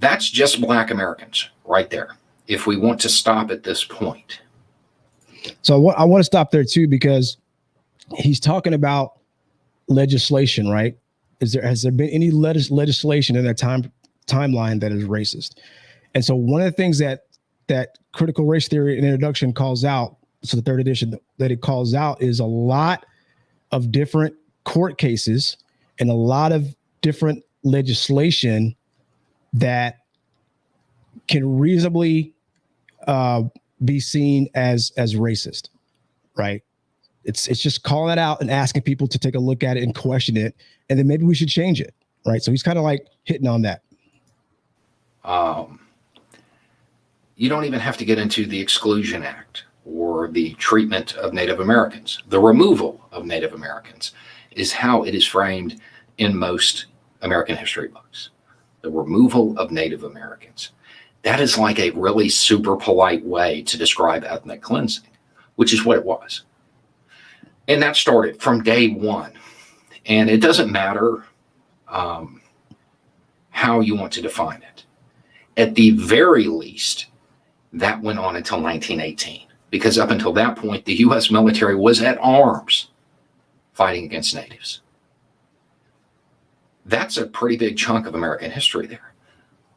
That's just Black Americans right there. if we want to stop at this point. So I want to stop there too, because he's talking about legislation, right? Has there been any legislation in that timeline that is racist? And so one of the things that critical race theory and introduction calls out, so the third edition that it calls out, is a lot of different court cases and a lot of different legislation that can reasonably be seen as racist, right? It's just calling it out and asking people to take a look at it and question it, and then maybe we should change it, right? So he's kind of like hitting on that. You don't even have to get into the Exclusion Act or the treatment of Native Americans. The removal of Native Americans is how it is framed in most American history books. The removal of Native Americans. That is like a really super polite way to describe ethnic cleansing, which is what it was. And that started from day one. And it doesn't matter how you want to define it. At the very least, that went on until 1918, because up until that point, the U.S. military was at arms fighting against natives. That's a pretty big chunk of American history there.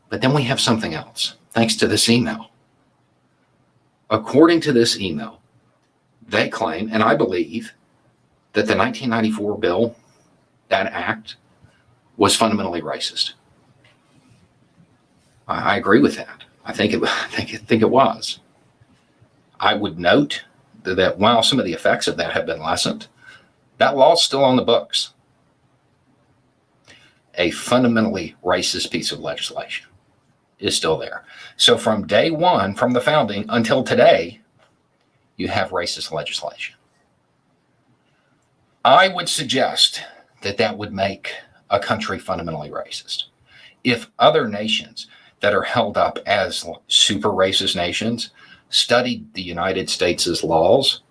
But then we have something else, thanks to this email. According to this email, they claim, and I believe, that the 1994 bill, that act, was fundamentally racist. I agree with that. I think it was. I would note that while some of the effects of that have been lessened, that law's still on the books. A fundamentally racist piece of legislation is still there. So from day one, from the founding until today, you have racist legislation. I would suggest that would make a country fundamentally racist. If other nations that are held up as super racist nations studied the United States' laws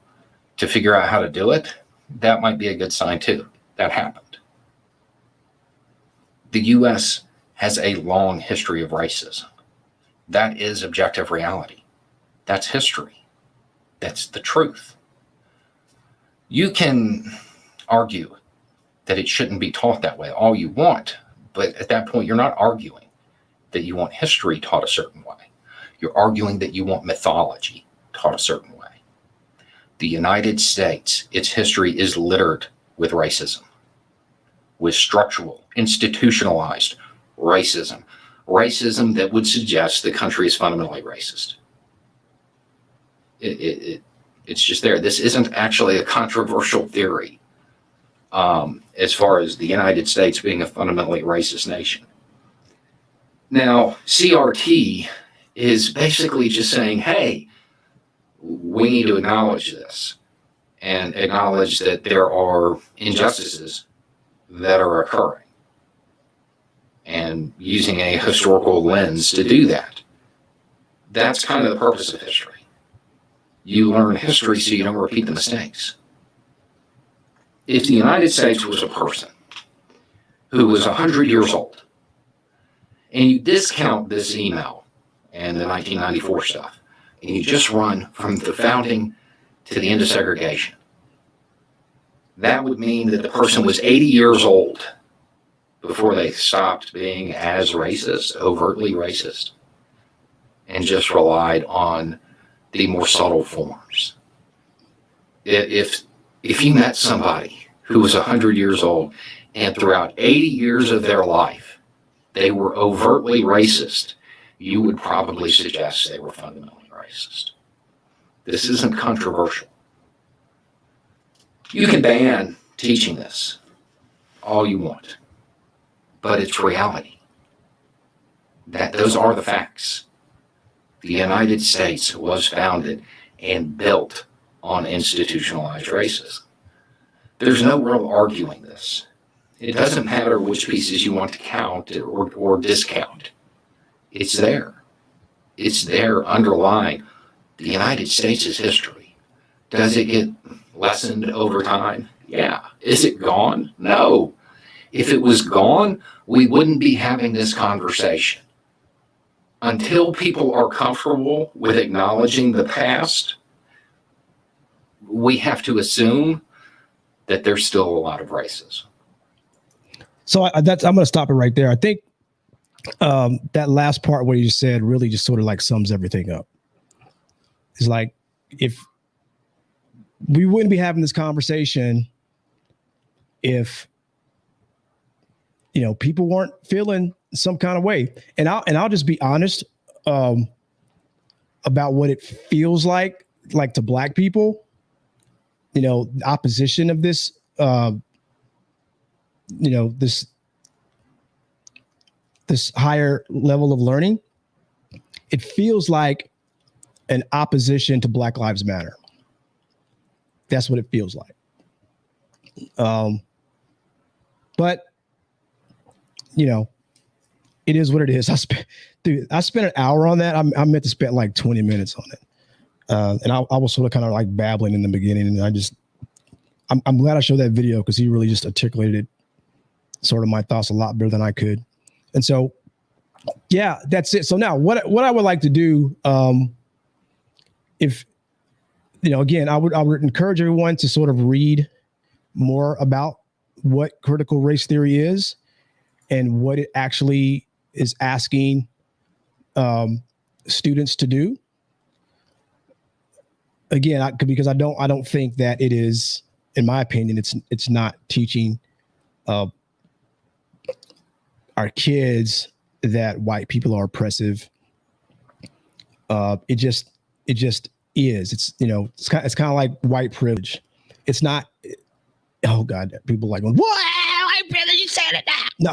to figure out how to do it, that might be a good sign too. That happened. The U.S. has a long history of racism. That is objective reality. That's history. That's the truth. You can argue that it shouldn't be taught that way all you want, but at that point, you're not arguing that you want history taught a certain way. You're arguing that you want mythology taught a certain way. The United States, its history is littered with racism, with structural, institutionalized racism that would suggest the country is fundamentally racist. It's just there. This isn't actually a controversial theory as far as the United States being a fundamentally racist nation. Now, CRT is basically just saying, hey, we need to acknowledge this and acknowledge that there are injustices that are occurring, and using a historical lens to do that. That's kind of the purpose of history. You learn history so you don't repeat the mistakes. If the United States was a person who was 100 years old, and you discount this email and the 1994 stuff, and you just run from the founding to the end of segregation, that would mean that the person was 80 years old before they stopped being as racist, overtly racist, and just relied on the more subtle forms. If you met somebody who was 100 years old and throughout 80 years of their life, they were overtly racist, you would probably suggest they were fundamentally racist. This isn't controversial. You can ban teaching this all you want, but it's reality. Those are the facts. The United States was founded and built on institutionalized racism. There's no real arguing this. It doesn't matter which pieces you want to count or discount. It's there. It's there underlying the United States' history. Does it get lessened over time? Yeah. Is it gone? No. If it was gone, we wouldn't be having this conversation. until people are comfortable with acknowledging the past, we have to assume that there's still a lot of racism. So I'm going to stop it right there. I think that last part where you said really just sort of like sums everything up. It's like, if we wouldn't be having this conversation if, you know, people weren't feeling some kind of way. And I'll just be honest about what it feels like to Black people, you know, the opposition of this, you know, this higher level of learning. It feels like an opposition to Black Lives Matter. That's what it feels like. But, you know, it is what it is. I spent an hour on that. I meant to spend like 20 minutes on it. And I was sort of kind of like babbling in the beginning, and I'm glad I showed that video, because he really just articulated sort of my thoughts a lot better than I could. And so, yeah, that's it. So now what I would like to do, if, you know, again, I would encourage everyone to sort of read more about what critical race theory is and what it actually is asking students to do. Again, because I don't think that it is, in my opinion, it's not teaching our kids that white people are oppressive. It just is. It's, you know, it's kind of like white privilege. It's not. Oh God, people are like, what? White privilege? You saying it now? No,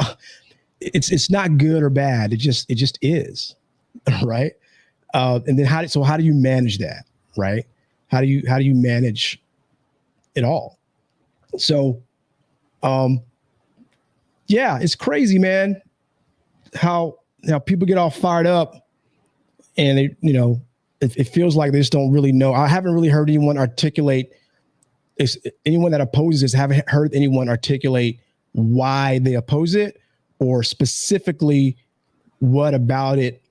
it's not good or bad. It just is, right? And then how do you manage that, right? How do you manage it all? So, yeah, it's crazy, man, how people get all fired up, and it, you know, it feels like they just don't really know. I haven't really heard anyone articulate. Anyone that opposes this, haven't heard anyone articulate why they oppose it, or specifically what about it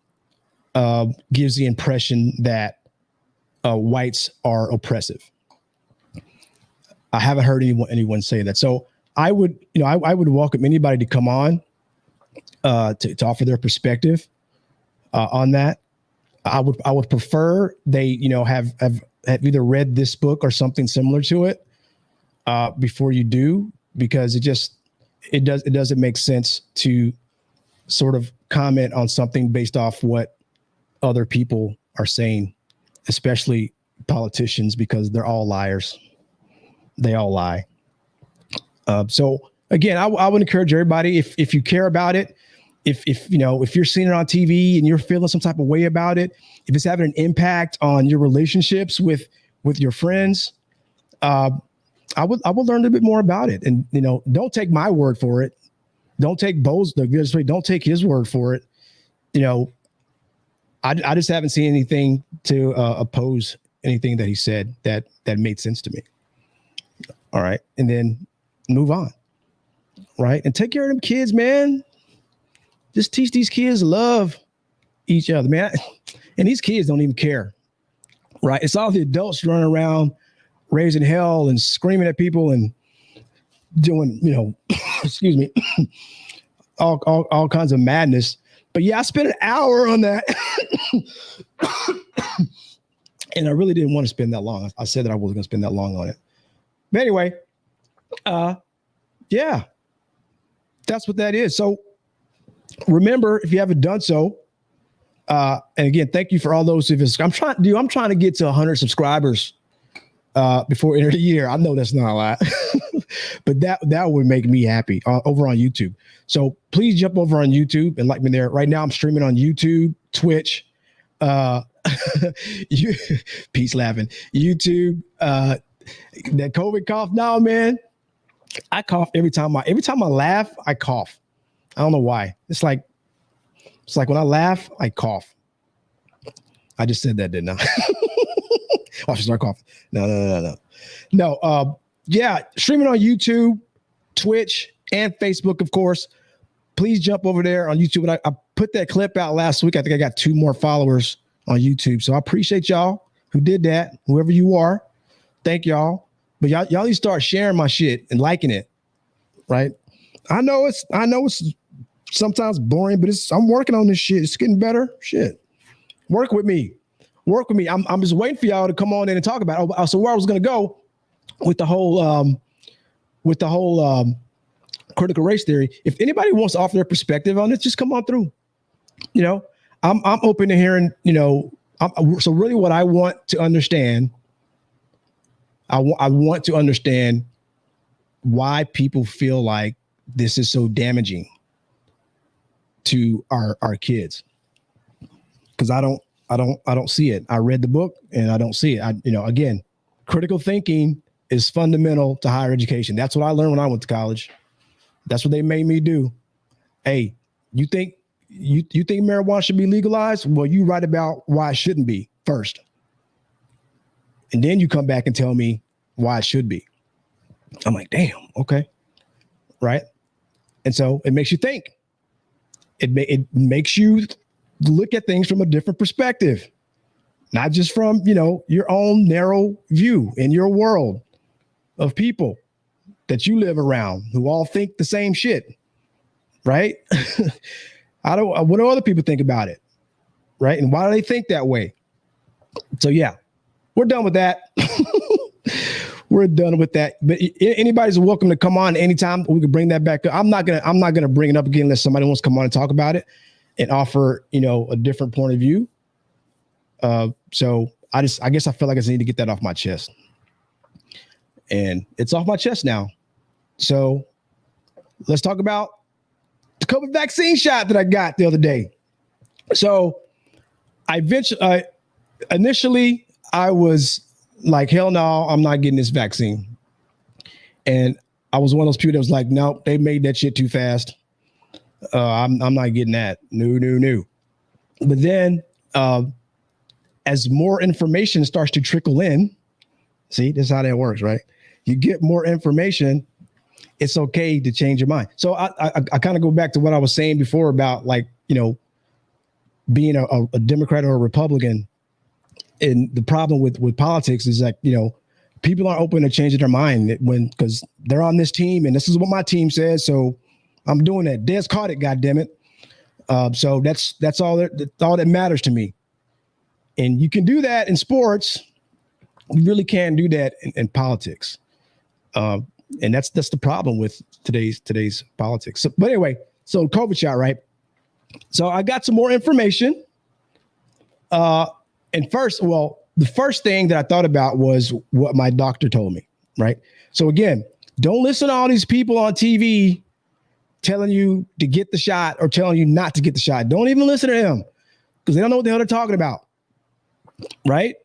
gives the impression that whites are oppressive. I haven't heard anyone say that. So I would welcome anybody to come on to offer their perspective on that. I would prefer they, you know, have either read this book or something similar to it before you do, because it doesn't make sense to sort of comment on something based off what other people are saying, especially politicians, because they're all liars. They all lie. So again, I would encourage everybody, if you care about it, if you know, if you're seeing it on TV and you're feeling some type of way about it, if it's having an impact on your relationships with your friends, I would learn a little bit more about it. And, you know, don't take my word for it. Don't take don't take his word for it. You know, I just haven't seen anything to oppose anything that he said that made sense to me. All right. And then move on. Right. And take care of them kids, man. Just teach these kids to love each other, man. And these kids don't even care. Right. It's all the adults running around raising hell and screaming at people and doing, you know, excuse me, all kinds of madness. But yeah, I spent an hour on that. And I really didn't want to spend that long. I said that I wasn't going to spend that long on it. But anyway, yeah, that's what that is. So remember, if you haven't done so, and again, thank you for all those who've I'm trying to get to 100 subscribers before the end of the year. I know that's not a lot, but that would make me happy over on YouTube. So please jump over on YouTube and like me there. Right now, I'm streaming on YouTube, Twitch, peace laughing, YouTube. That COVID cough. No, man, I cough every time I laugh, I cough. I don't know why. It's like when I laugh, I cough. I just said that, didn't I? I should start coughing. No. Yeah, streaming on YouTube, Twitch, and Facebook, of course. Please jump over there on YouTube. And put that clip out last week. I think I got 2 more followers on YouTube. So I appreciate y'all who did that. Whoever you are, thank y'all. But y'all need to start sharing my shit and liking it, right? I know it's sometimes boring, but I'm working on this shit. It's getting better. Shit, work with me. I'm just waiting for y'all to come on in and talk about it. So where I was going to go with the whole critical race theory. If anybody wants to offer their perspective on it, just come on through. You know, I'm open to hearing. You know, so really, what I want to understand, I want to understand why people feel like this is so damaging to our kids. Because I don't see it. I read the book and I don't see it. Again, critical thinking is fundamental to higher education. That's what I learned when I went to college. That's what they made me do. Hey, you think marijuana should be legalized? Well, you write about why it shouldn't be first. And then you come back and tell me why it should be. I'm like, damn, okay. Right? And so it makes you think. It makes you look at things from a different perspective, not just from, your own narrow view in your world of people that you live around who all think the same shit, right? What do other people think about it, right? And why do they think that way? So yeah, we're done with that. We're done with that. But anybody's welcome to come on anytime. We can bring that back up. I'm not gonna bring it up again unless somebody wants to come on and talk about it and offer, a different point of view. So I guess I feel like I just need to get that off my chest. And it's off my chest now. So let's talk about the COVID vaccine shot that I got the other day. So initially I was like, hell no, I'm not getting this vaccine. And I was one of those people that was like, nope, they made that shit too fast. I'm not getting that. No. But then as more information starts to trickle in, see, this is how that works, right? You get more information, it's okay to change your mind. So I kind of go back to what I was saying before about being a Democrat or a Republican. And the problem with politics is that, people aren't open to changing their mind because they're on this team and this is what my team says. So I'm doing that. Des caught it, goddammit. So that's all that matters to me. And you can do that in sports. You really can't do that in politics. And that's the problem with today's politics. So, but anyway, so COVID shot, right? So I got some more information. And the first thing that I thought about was what my doctor told me, right? So again, don't listen to all these people on TV telling you to get the shot or telling you not to get the shot. Don't even listen to them because they don't know what the hell they're talking about, right?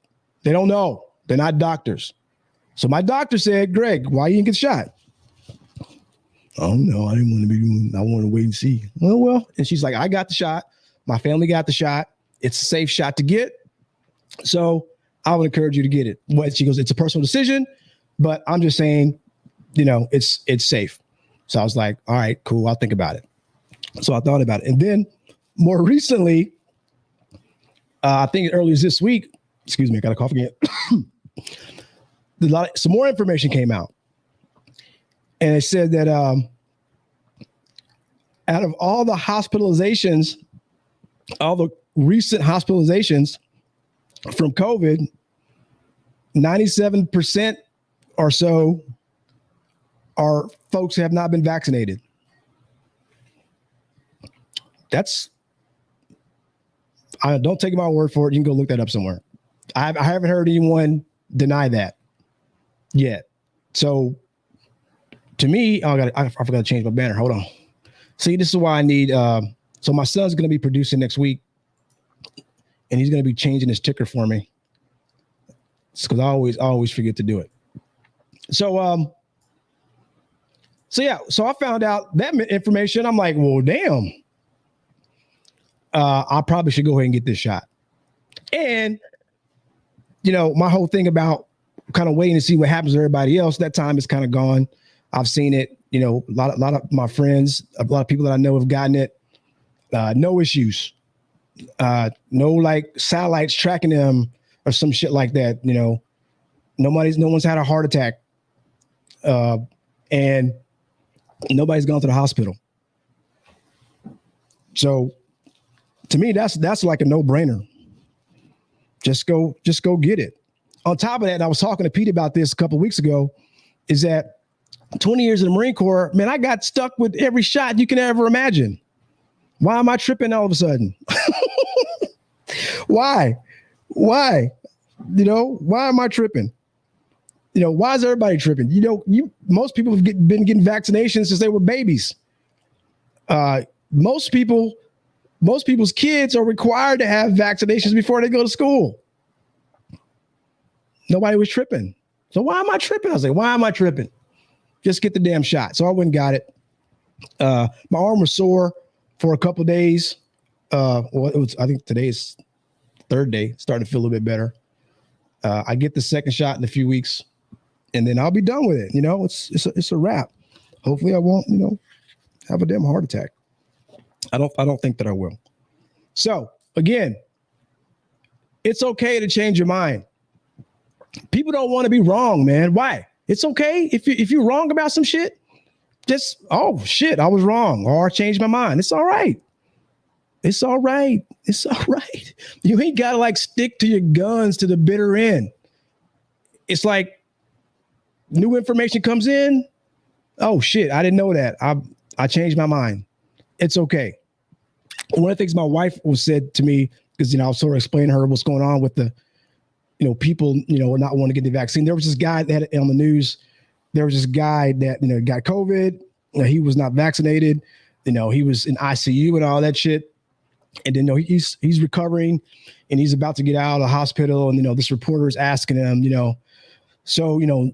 They don't know. They're not doctors. So my doctor said, Greg, why you didn't get shot? Oh no, I didn't want to I want to wait and see. Well, and she's like, I got the shot. My family got the shot. It's a safe shot to get. So I would encourage you to get it. She goes, it's a personal decision, but I'm just saying, it's safe. So I was like, all right, cool. I'll think about it. So I thought about it. And then more recently, I think earlier this week, excuse me, I got a cough again. Some more information came out. And it said that out of all the hospitalizations, all the recent hospitalizations from COVID, 97% or so are folks who have not been vaccinated. Don't take my word for it. You can go look that up somewhere. I haven't heard anyone deny that yet. So to me, I forgot to change my banner. Hold on. See, this is why I need, so my son's going to be producing next week and he's going to be changing his ticker for me. It's because I always forget to do it. So I found out that information. I'm like, well, damn. I probably should go ahead and get this shot. And, my whole thing about kind of waiting to see what happens to everybody else, that time is kind of gone. I've seen it, a lot of my friends, a lot of people that I know have gotten it. No issues. No like satellites tracking them or some shit like that. You know, no one's had a heart attack. And nobody's gone to the hospital. So to me, that's like a no-brainer. Just go get it. On top of that, and I was talking to Pete about this a couple of weeks ago, is that 20 years in the Marine Corps, man, I got stuck with every shot you can ever imagine. Why am I tripping all of a sudden? Why? You know, why am I tripping? You know, why is everybody tripping? You know, most people have been getting vaccinations since they were babies. Most people's kids are required to have vaccinations before they go to school. Nobody was tripping. So why am I tripping? I was like, why am I tripping? Just get the damn shot. So I went and got it. My arm was sore for a couple of days. I think today's third day, starting to feel a little bit better. I get the second shot in a few weeks, and then I'll be done with it. You know, it's a wrap. Hopefully I won't, you know, have a damn heart attack. I don't think that I will. So again, it's okay to change your mind. People don't want to be wrong, man. Why? It's okay if you're wrong about some shit. Just, oh shit, I was wrong, or I changed my mind. It's all right. It's all right. It's all right. You ain't gotta like stick to your guns to the bitter end. It's like new information comes in. Oh shit, I didn't know that. I changed my mind. It's okay. One of the things my wife said to me, because, you know, I was sort of explaining to her what's going on with the, you know, people, you know, not wanting to get the vaccine. There was this guy that had on the news. There was this guy that, you know, got COVID. You know, he was not vaccinated. You know, he was in ICU and all that shit. And then, you know, he's recovering and he's about to get out of the hospital. And, you know, this reporter is asking him, you know, so, you know,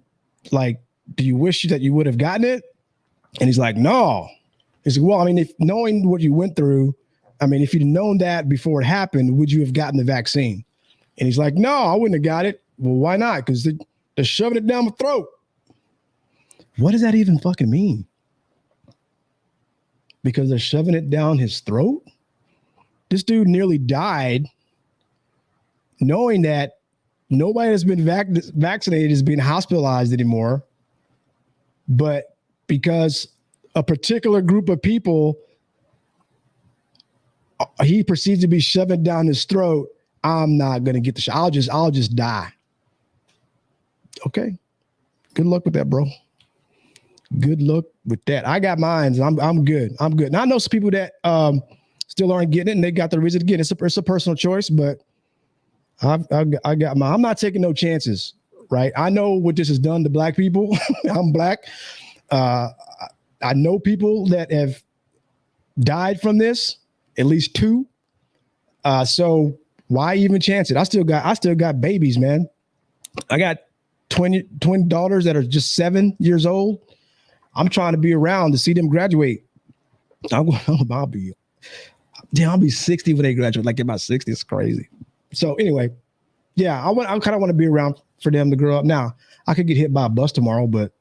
like, do you wish that you would have gotten it? And he's like, no. He's like, well, I mean, if knowing what you went through, I mean, if you'd known that before it happened, would you have gotten the vaccine? And he's like, no, I wouldn't have got it. Well, why not? Because they're shoving it down my throat. What does that even fucking mean? Because they're shoving it down his throat? This dude nearly died knowing that nobody that's been vaccinated is being hospitalized anymore. But because a particular group of people, he proceeds to be shoving down his throat, I'm not going to get the shot. I'll just die. Okay. Good luck with that, bro. Good luck with that. I got mine. I'm good. I'm good. Now I know some people that still aren't getting it, and they got the reason to get it. It's a personal choice, but I got mine. I'm not taking no chances, right? I know what this has done to black people. I'm black. I know people that have died from this, at least 2. So why even chance it? I still got babies, man. I got twin daughters that are just 7 years old. I'm trying to be around to see them graduate. I'll be 60 when they graduate. Like about 60, it's crazy. So anyway, yeah, I kind of want to be around for them to grow up. Now, I could get hit by a bus tomorrow, but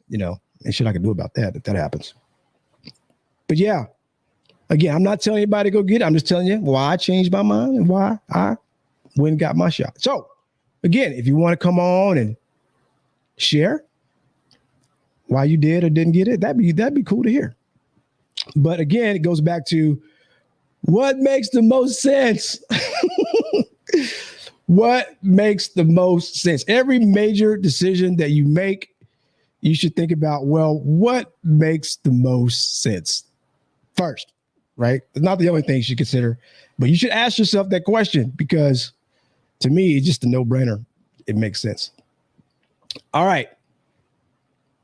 you know, ain't shit I can do about that if that happens. But yeah, again, I'm not telling anybody to go get it. I'm just telling you why I changed my mind and why I went and got my shot. So again, if you want to come on and share why you did or didn't get it, that'd be cool to hear. But again, it goes back to what makes the most sense. What makes the most sense? Every major decision that you make, you should think about, well, what makes the most sense first, right? It's not the only thing you should consider, but you should ask yourself that question, because to me, it's just a no-brainer. It makes sense. All right.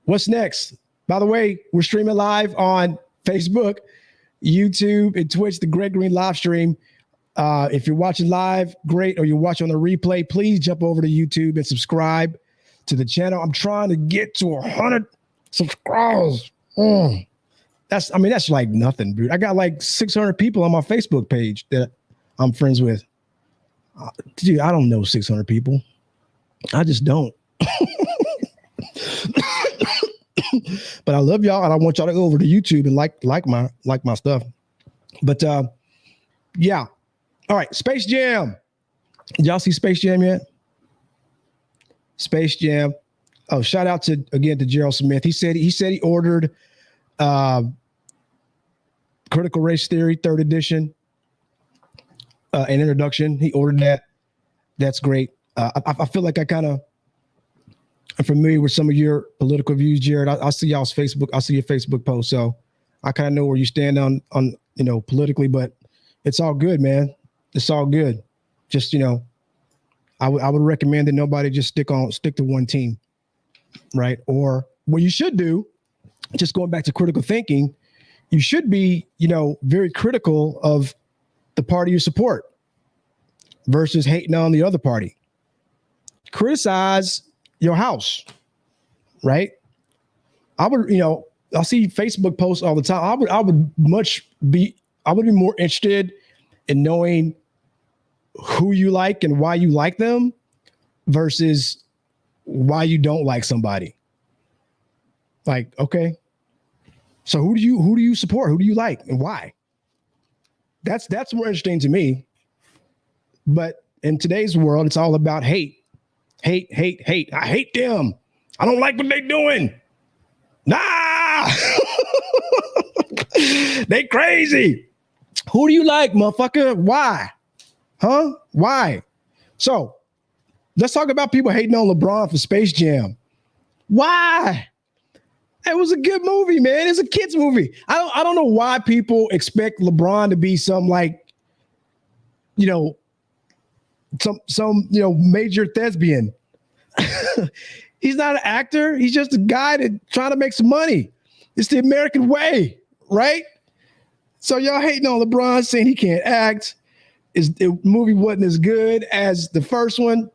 What's next? By the way, we're streaming live on Facebook, YouTube, and Twitch, the Greg Green live stream. If you're watching live, great. Or you're watching on the replay, please jump over to YouTube and subscribe to the channel. I'm trying to get to 100 subscribers. That's like nothing, dude. I got like 600 people on my Facebook page that I'm friends with. Dude, I don't know 600 people. I just don't. But I love y'all, and I want y'all to go over to YouTube and like my stuff. But yeah. All right, Space Jam. Did y'all see Space Jam yet? Space Jam. Oh, shout out to Gerald Smith. He said he ordered Critical Race Theory 3rd edition, an introduction. He ordered that. That's great. I feel like I'm familiar with some of your political views, Jared. I see y'all's Facebook. I see your Facebook post, so I kind of know where you stand on politically. But it's all good, man. It's all good. Just I would recommend that nobody just stick to one team, right? Or what you should do, just going back to critical thinking, you should be very critical of the party you support versus hating on the other party. Criticize your house, right? I see Facebook posts all the time. I would be more interested in knowing who you like and why you like them versus why you don't like somebody. Like, okay, so who do you support? Who do you like and why? That's more interesting to me. But in today's world, it's all about hate. Hate. I hate them. I don't like what they're doing. Nah. They crazy. Who do you like, motherfucker? Why? Huh? Why? So let's talk about people hating on LeBron for Space Jam. Why? It was a good movie, man. It's a kid's movie. I don't know why people expect LeBron to be some some major thespian. He's not an actor. He's just a guy that trying to make some money. It's the American way, right? So y'all hating on LeBron, saying he can't act. The movie wasn't as good as the first one.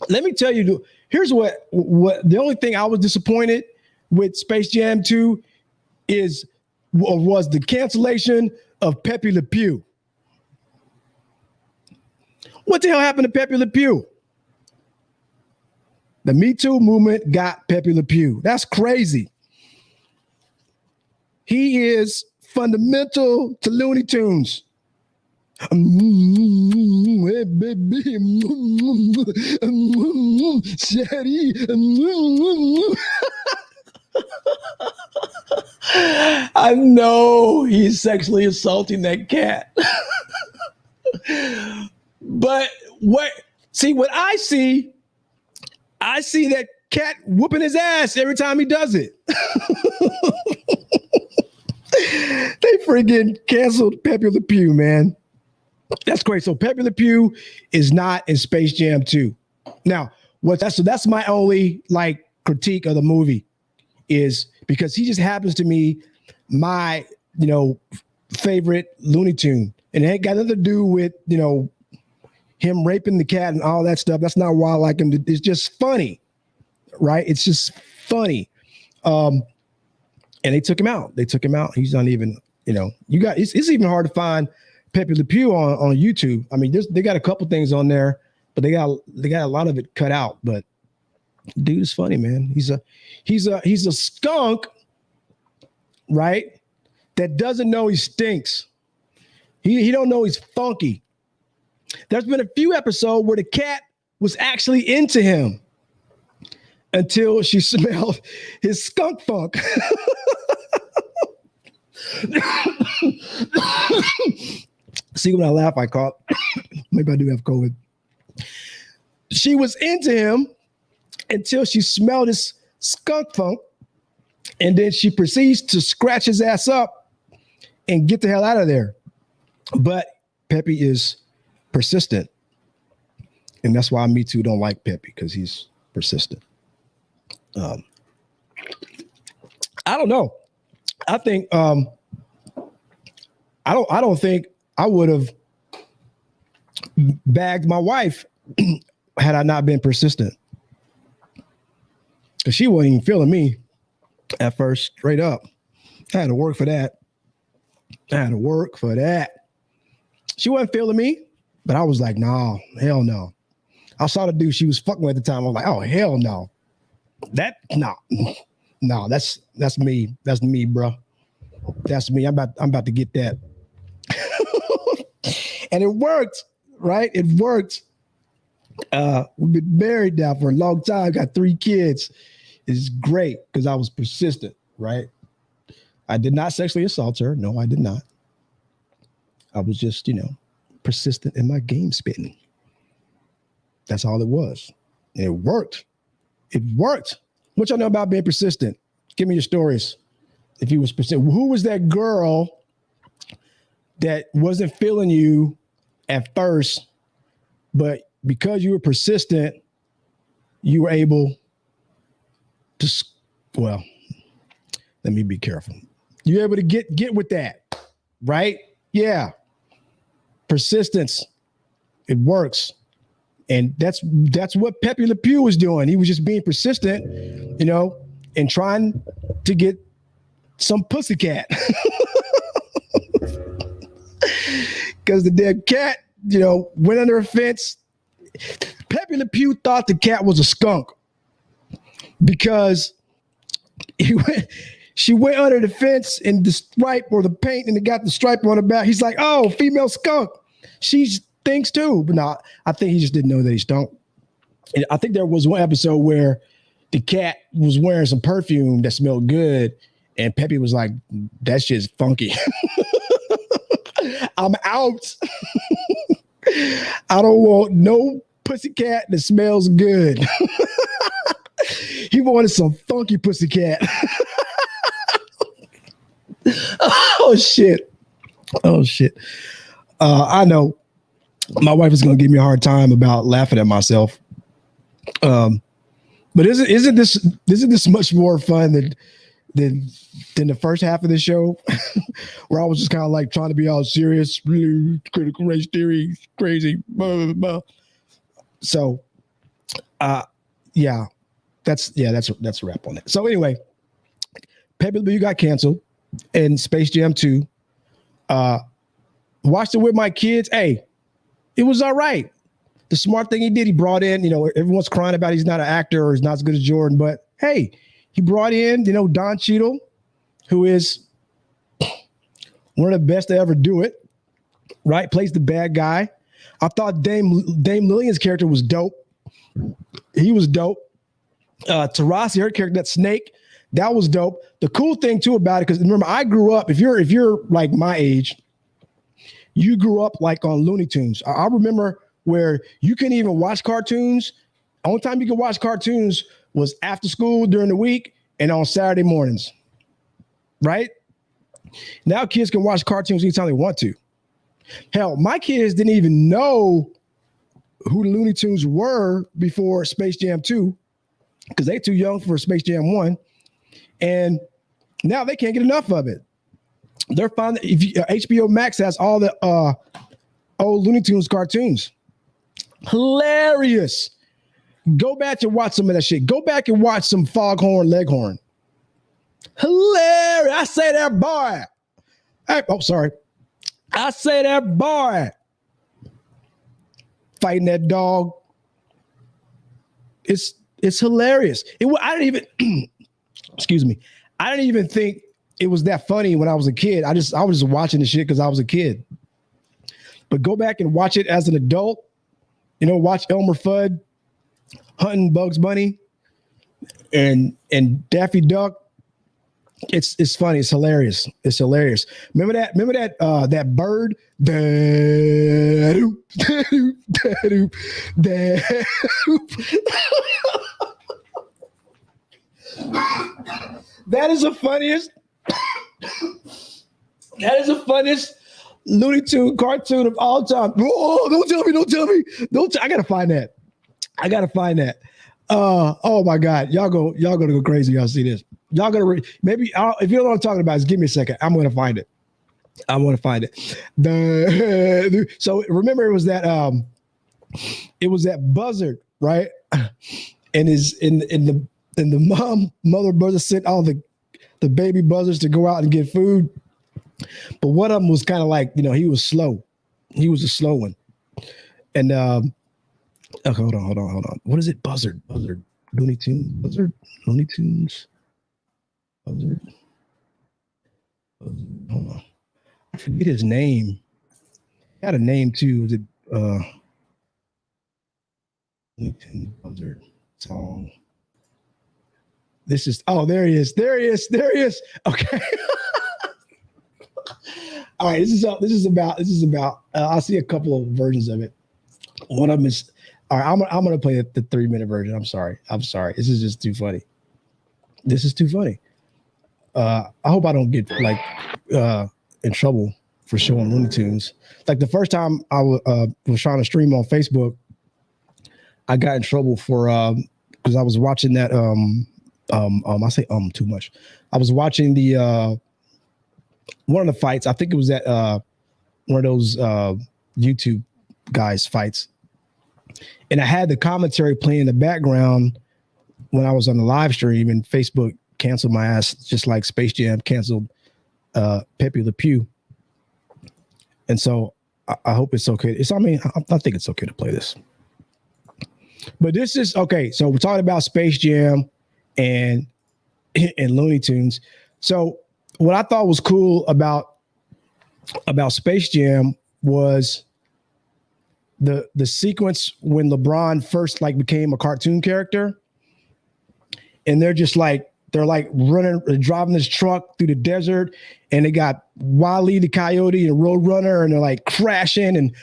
Let me tell you, here's what the only thing I was disappointed with Space Jam 2 was the cancellation of Pepe Le Pew. What the hell happened to Pepe Le Pew? The Me Too movement got Pepe Le Pew. That's crazy. He is fundamental to Looney Tunes. Hey, baby. Shady. I know he's sexually assaulting that cat. But what I see that cat whooping his ass every time he does it. They freaking canceled Pepe Le Pew, man. That's great. So Pepe Le Pew is not in Space Jam 2. Now, that's my only critique of the movie, is because he just happens to me my favorite Looney Tune, and it ain't got nothing to do with him raping the cat and all that stuff. That's not why I like him. It's just funny, right? It's just funny. And they took him out. He's not even, it's even hard to find Pepe Le Pew on YouTube. I mean, they got a couple things on there, but they got a lot of it cut out. But dude is funny, man. He's a skunk, right? That doesn't know he stinks. He don't know he's funky. There's been a few episodes where the cat was actually into him until she smelled his skunk funk. See, when I laugh, I cough. Maybe I do have COVID. She was into him until she smelled his skunk funk, and then she proceeds to scratch his ass up and get the hell out of there. But Pepe is persistent, and that's why Me Too don't like Pepe, because he's persistent. I don't know. I think I don't think I would have bagged my wife had I not been persistent, because she wasn't even feeling me at first, straight up. I had to work for that. She wasn't feeling me, but I was like, no, hell no. I saw the dude she was fucking with at the time. I was like, oh, hell no. No, that's me. That's me, bro. That's me. I'm about to get that. And it worked, right? It worked. We've been married now for a long time, got 3 kids. It's great because I was persistent, right? I did not sexually assault her. No, I did not. I was just, persistent in my game spitting. That's all it was. And it worked. It worked. What y'all know about being persistent? Give me your stories. If you was persistent, who was that girl that wasn't feeling you at first, but because you were persistent, you were able to, well, let me be careful. You're able to get with that, right? Yeah. Persistence. It works. And that's what Pepe Le Pew was doing. He was just being persistent, and trying to get some pussycat. Because the damn cat, went under a fence. Pepe Le Pew thought the cat was a skunk because she went under the fence and the stripe or the paint and it got the stripe on her back. He's like, oh, female skunk. She stinks too. But no, I think he just didn't know that he stunk. And I think there was one episode where the cat was wearing some perfume that smelled good. And Pepe was like, that shit's funky. I'm out. I don't want no pussycat that smells good. He wanted some funky pussycat. Oh, shit. I know my wife is going to give me a hard time about laughing at myself. But isn't this much more fun than the first half of the show where I was just kind of like trying to be all serious, really critical race theory, crazy, blah, blah, blah. So, that's a wrap on that. So anyway, Pepe Le Pew got canceled and Space Jam 2. Watched it with my kids. Hey, it was all right. The smart thing he did, he brought in, everyone's crying about he's not an actor or he's not as good as Jordan, but hey, he brought in, Don Cheadle, who is one of the best to ever do it, right? Plays the bad guy. I thought Dame Lillian's character was dope. He was dope. Tarasi, her character, that snake, that was dope. The cool thing too about it, because remember, I grew up, if you're like my age, you grew up like on Looney Tunes. I remember where you couldn't even watch cartoons. Only time you could watch cartoons was after school during the week and on Saturday mornings, right? Now kids can watch cartoons anytime they want to. Hell, my kids didn't even know who the Looney Tunes were before Space Jam 2 because they're too young for Space Jam 1. And now they can't get enough of it. They're finding HBO Max has all the old Looney Tunes cartoons. Hilarious. Go back and watch some of that shit. Go back and watch some Foghorn Leghorn. Hilarious. I say that boy. Hey, sorry. I say that boy. Fighting that dog. It's hilarious. I didn't even excuse me. I didn't even think it was that funny when I was a kid. I was just watching the shit because I was a kid. But go back and watch it as an adult. Watch Elmer Fudd hunting Bugs Bunny and Daffy Duck. It's funny. It's hilarious. It's hilarious. Remember that bird? That is the funniest. That is the funniest Looney Tune cartoon of all time. Oh, don't tell me. I gotta find that. Oh my God. Y'all gonna go crazy. Y'all see this. Y'all gonna maybe if you don't know what I'm talking about, just give me a second. I'm gonna find it. So remember it was that buzzard, right? And the mother buzzard sent all the baby buzzards to go out and get food. But one of them was kind of like, he was slow. He was a slow one. And okay, hold on. What is it? Buzzard. Looney Tunes. Buzzard. Hold on. I forget his name. had a name too. Was it Buzzard song? This is there he is. There he is. Okay. All right, this is about I see a couple of versions of it. One of them is all right, I'm gonna play the 3-minute version. I'm sorry. This is just too funny. I hope I don't get like in trouble for showing Looney Tunes. Like the first time I was trying to stream on Facebook, I got in trouble for because I was watching that I say too much. I was watching the one of the fights. I think it was that one of those YouTube guys fights, and I had the commentary playing in the background when I was on the live stream, and Facebook canceled my ass just like Space Jam canceled Pepe Le Pew. And so I hope it's okay. I think it's okay to play this. But this is okay. So we're talking about Space Jam and Looney Tunes. So what I thought was cool about Space Jam was the sequence when LeBron first like became a cartoon character, and they're running, driving this truck through the desert, and they got Wile E. the Coyote and Roadrunner, and they're like crashing and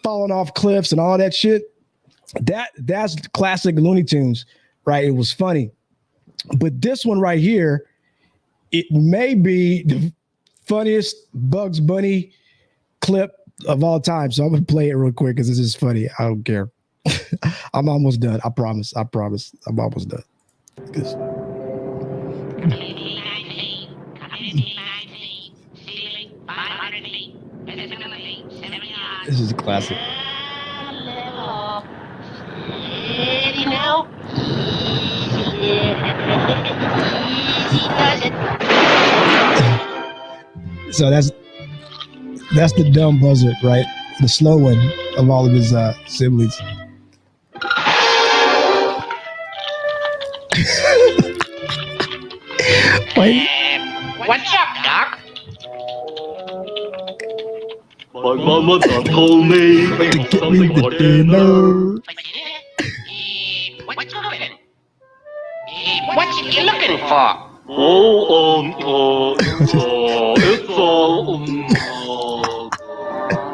falling off cliffs and all that shit. That's classic Looney Tunes, right? It was funny. But this one right here, it may be the funniest Bugs Bunny clip of all time. So I'm gonna play it real quick because this is funny. I don't care. I'm almost done. I promise. I'm almost done. This is a classic. So that's the dumb buzzard, right? The slow one of all of his siblings. What's up, Doc? My mama done told me To get me the dinner. What's happening? What's you looking for?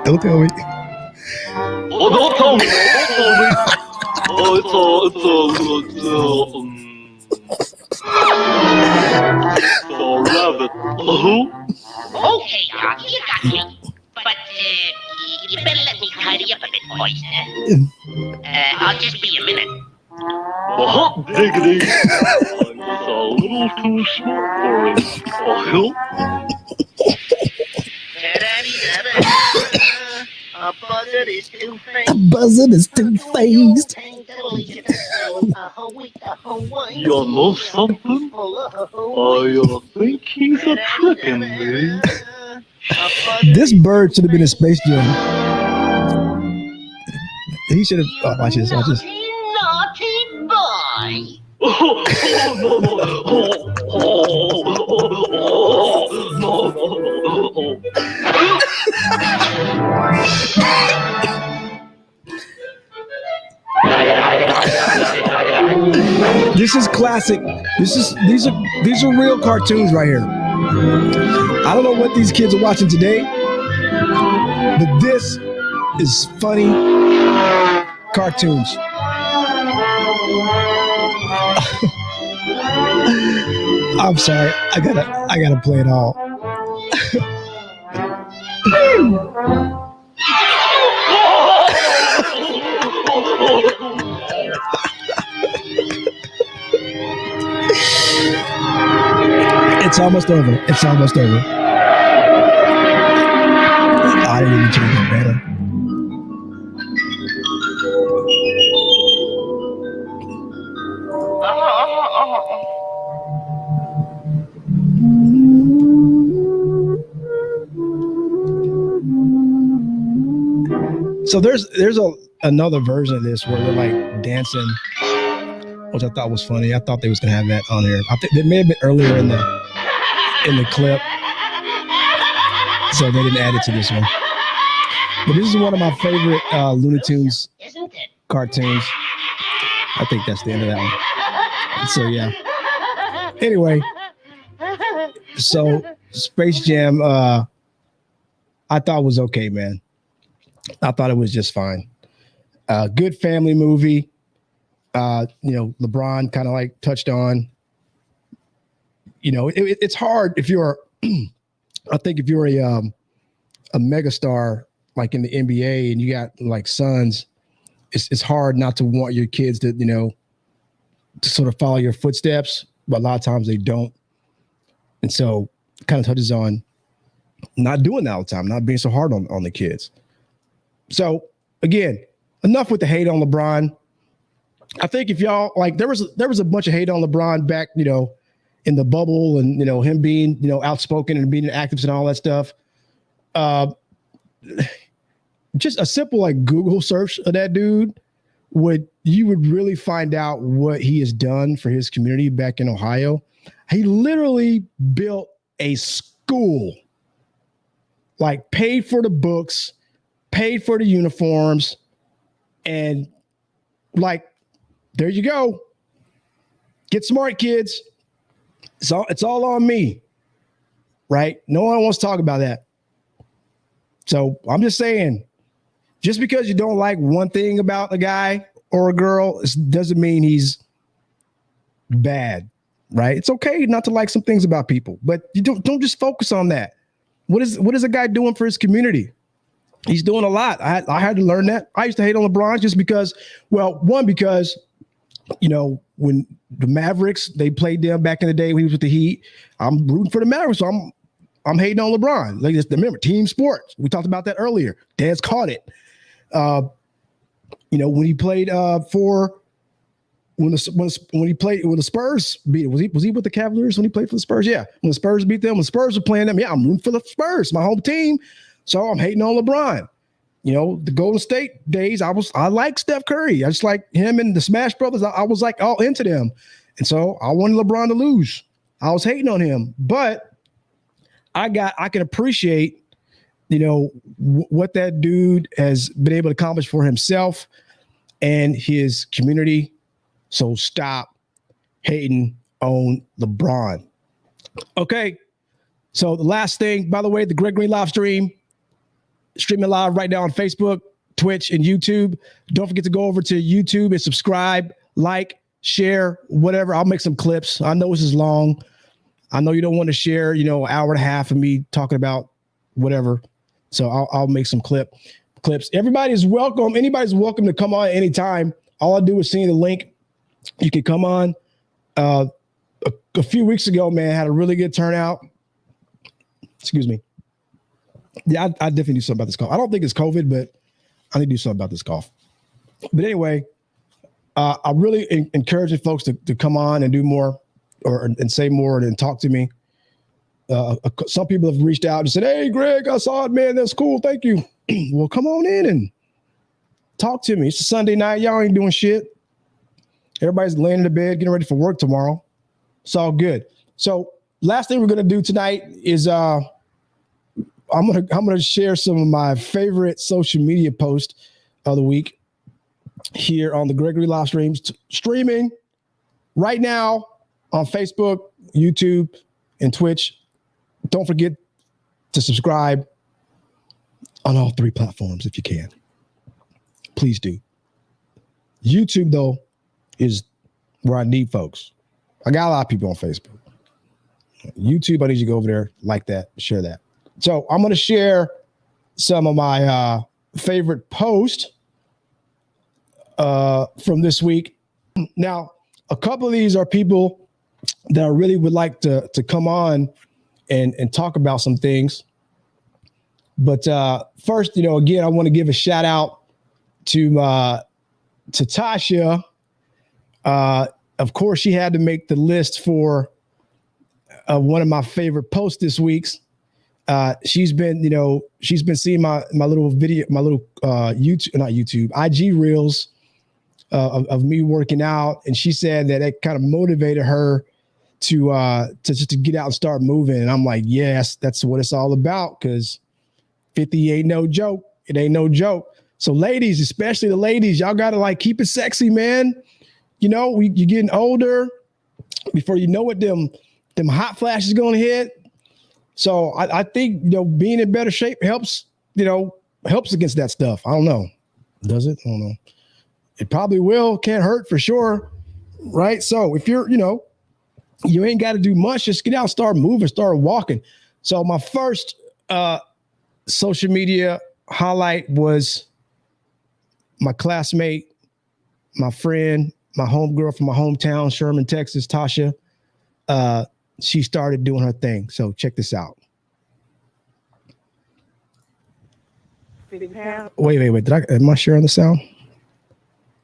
Don't tell me. Don't tell me. It's a rabbit. Okay, Doc, you got me. But, you better let me tidy up a bit, boys. I'll just be a minute. Hot diggity. I'm a little too smart for it. Help? A buzzard is two-faced. A buzzard is two-faced. You know something? I think he's a tricking me. This bird should have been in Space Jam. He should have. Watch this. Naughty boy. This is classic. These are real cartoons right here. I don't know what these kids are watching today, but this is funny cartoons. I'm sorry. I gotta play it all. It's almost over. I didn't even change it better. So there's another version of this where they're like dancing, which I thought was funny. I thought they was gonna have that on here. I think it may have been earlier in the clip, so they didn't add it to this one. But this is one of my favorite Looney Tunes Isn't it? cartoons. I think that's the end of that one. So yeah. Anyway, so Space Jam, I thought was okay, man. I thought it was just fine. Good family movie. LeBron kind of like touched on. It's hard if you're. I think if you're a megastar like in the NBA and you got like sons, it's hard not to want your kids to to sort of follow your footsteps, but a lot of times they don't. And so it kind of touches on not doing that all the time, not being so hard on the kids. So again, enough with the hate on LeBron. I think if y'all like, there was a bunch of hate on LeBron back, in the bubble and, him being, outspoken and being active and all that stuff. Just a simple like Google search of that dude you would really find out what he has done for his community back in Ohio. He literally built a school, like paid for the books, paid for the uniforms, and like, there you go. Get smart, kids. It's all on me, right? No one wants to talk about that. So I'm just saying, just because you don't like one thing about a guy or a girl, it doesn't mean he's bad, right? It's okay not to like some things about people, but you don't just focus on that. What is a guy doing for his community? He's doing a lot. I had to learn that. I used to hate on LeBron just because, because when the Mavericks, they played them back in the day when he was with the Heat, I'm rooting for the Mavericks, so I'm hating on LeBron. Like, just remember, team sports. We talked about that earlier. Dad's caught it. When he played when he played when the Spurs beat, was he with the Cavaliers when he played for the Spurs? Yeah, when the Spurs beat them, when the Spurs were playing them, yeah, I'm rooting for the Spurs, my home team. So I'm hating on LeBron. The Golden State days, I like Steph Curry. I just like him and the Smash Brothers. I was like all into them. And so I wanted LeBron to lose. I was hating on him, but I can appreciate, what that dude has been able to accomplish for himself and his community. So stop hating on LeBron. Okay. So the last thing, by the way, the Greg Green live streaming live right now on Facebook, Twitch, and YouTube. Don't forget to go over to YouTube and subscribe, like, share, whatever. I'll make some clips. I know this is long. I know you don't want to share, an hour and a half of me talking about whatever. So I'll make some clips. Everybody's welcome. Anybody's welcome to come on anytime. All I do is send you the link. You can come on. A few weeks ago, man, had a really good turnout. Excuse me. Yeah, I definitely do something about this cough. I don't think it's COVID, but I need to do something about this cough. But anyway, I really encourage folks to come on and do more and say more and talk to me. Some people have reached out and said, "Hey, Greg, I saw it, man. That's cool. Thank you." Well, come on in and talk to me. It's a Sunday night. Y'all ain't doing shit. Everybody's laying in the bed, getting ready for work tomorrow. It's all good. So last thing we're going to do tonight is I'm gonna share some of my favorite social media posts of the week here on the Gregory Live Streams, streaming right now on Facebook, YouTube, and Twitch. Don't forget to subscribe on all three platforms if you can. Please do. YouTube, though, is where I need folks. I got a lot of people on Facebook. YouTube, I need you to go over there, like that, share that. So I'm going to share some of my favorite posts from this week. Now, a couple of these are people that I really would like to come on and talk about some things. But first, again, I want to give a shout out to Tasha. Of course, she had to make the list for one of my favorite posts this week's. She's been seeing my little video, my little IG reels of me working out, and she said that it kind of motivated her to get out and start moving. And I'm like, yes, that's what it's all about, because 50 ain't no joke. It ain't no joke. So ladies, especially the ladies, y'all got to like keep it sexy, man. You know, you're getting older. Before you know it, them hot flashes going to hit. So I think, you know, being in better shape helps against that stuff. I don't know. Does it? I don't know. It probably will. Can't hurt for sure. Right. So if you're, you know, you ain't got to do much, just get out, start moving, start walking. So my first social media highlight was my classmate, my friend, my homegirl from my hometown, Sherman, Texas, Tasha. She started doing her thing. So check this out. Wait. Am I sharing the sound?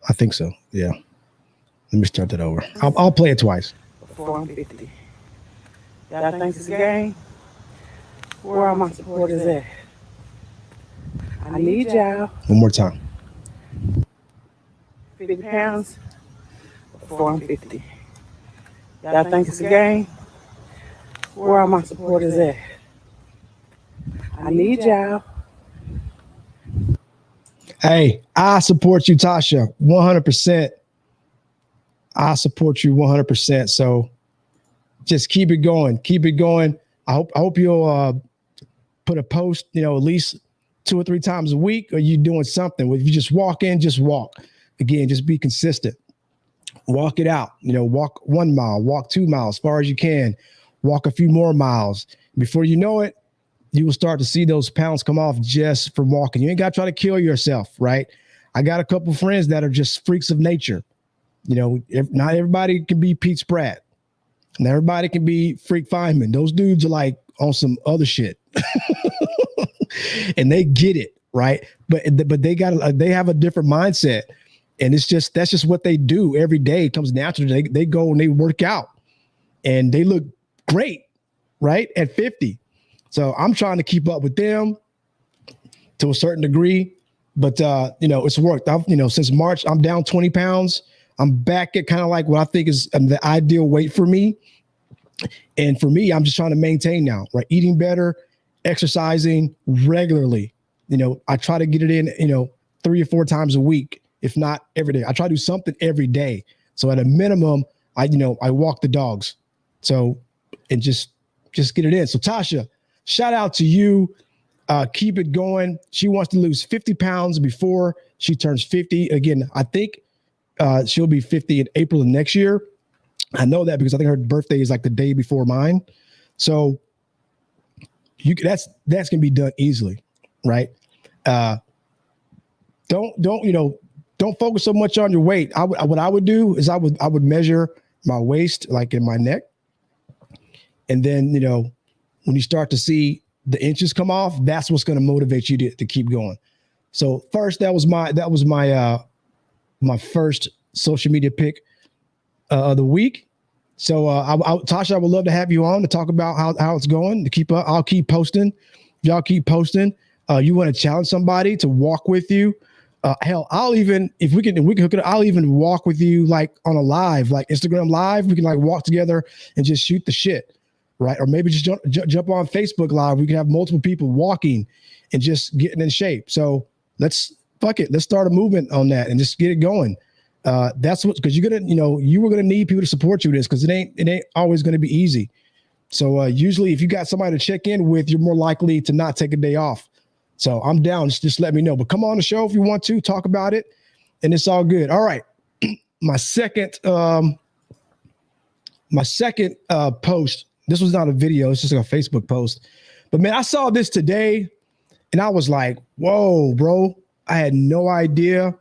I think so. Yeah. Let me start that over. I'll play it twice. 450. Y'all think it's a game? Where are my supporters at? I need y'all. One more time. 50 pounds, 450. Y'all think it's a game? Where are my supporters at? I need y'all. Hey, I support you, Tasha, 100%. I support you 100%. So just keep it going. Keep it going. I hope you'll put a post, you know, at least 2 or 3 times a week, or you doing something. If you just walk in, just walk. Again, just be consistent. Walk it out. You know, walk 1 mile, walk 2 miles as far as you can. Walk a few more miles. Before you know it, you will start to see those pounds come off just from walking. You ain't got to try to kill yourself, right? I got a couple friends that are just freaks of nature. You know, not everybody can be Pete Spratt. And everybody can be Freak Feynman. Those dudes are like on some other shit. And they get it, right? But they have a different mindset. And that's just what they do every day. It comes natural. They go and they work out. And they look great, right? At 50. So I'm trying to keep up with them to a certain degree. But you know, it's worked. Since March, I'm down 20 pounds. I'm back at kind of like what I think is the ideal weight for me. And for me, I'm just trying to maintain now, right? Eating better, exercising regularly. You know, I try to get it in, 3 or 4 times a week, if not every day. I try to do something every day. So at a minimum, I walk the dogs. So, and just get it in. So Tasha, shout out to you. Keep it going. She wants to lose 50 pounds before she turns 50. Again, I think she'll be 50 in April of next year. I know that because I think her birthday is like the day before mine. So that's gonna be done easily, right? Don't focus so much on your weight. What I would do is I would measure my waist, like in my neck, and then when you start to see the inches come off, that's what's going to motivate you to keep going. So first, that was my first social media pick of the week. So Tasha, I would love to have you on to talk about how it's going. To keep up, I'll keep posting. Y'all keep posting. You want to challenge somebody to walk with you? Hell, I'll even if we can hook it up, I'll even walk with you like on a live, like Instagram live. We can like walk together and just shoot the shit, right? Or maybe just jump on Facebook live. We can have multiple people walking and just getting in shape. So let's start a movement on that and just get it going. That's because you're gonna, you were gonna need people to support you with this because it ain't always gonna be easy. So usually, if you got somebody to check in with, you're more likely to not take a day off. So I'm down. Just let me know. But come on the show if you want to talk about it, and it's all good. All right, my second post. This was not a video. It's just like a Facebook post. But man, I saw this today, and I was like, "Whoa, bro!" I had no idea.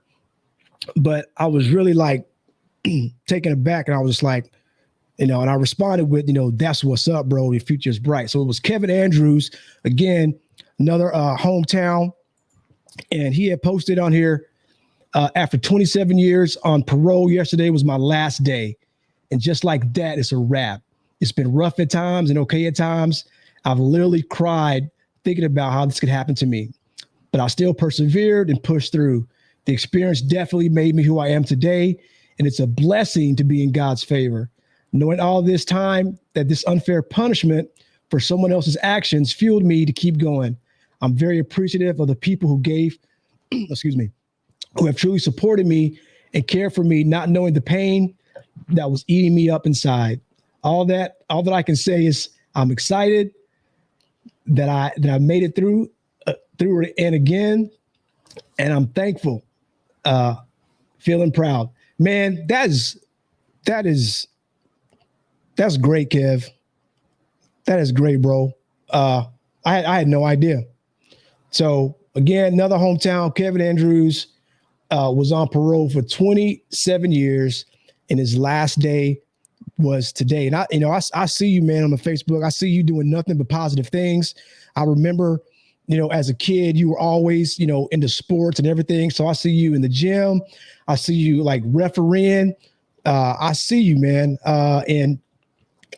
But I was really like taken aback, and I was just like, and I responded with, that's what's up, bro. Your future is bright. So it was Kevin Andrews, again, another hometown, and he had posted on here after 27 years on parole. Yesterday was my last day, and just like that, it's a wrap. It's been rough at times and okay at times. I've literally cried thinking about how this could happen to me, but I still persevered and pushed through. The experience definitely made me who I am today, and it's a blessing to be in God's favor. Knowing all this time that this unfair punishment for someone else's actions fueled me to keep going. I'm very appreciative of the people who gave, excuse me, who have truly supported me and cared for me, not knowing the pain that was eating me up inside. All that I can say is I'm excited that I made it through it and again, and I'm thankful, feeling proud. Man, that's great, Kev. That is great, bro. I had no idea. So again, another hometown, Kevin Andrews was on parole for 27 years, and his last day was today. And I see you, man, on the Facebook. I see you doing nothing but positive things. I remember, as a kid, you were always, into sports and everything. So I see you in the gym. I see you like refereeing. I see you, man. And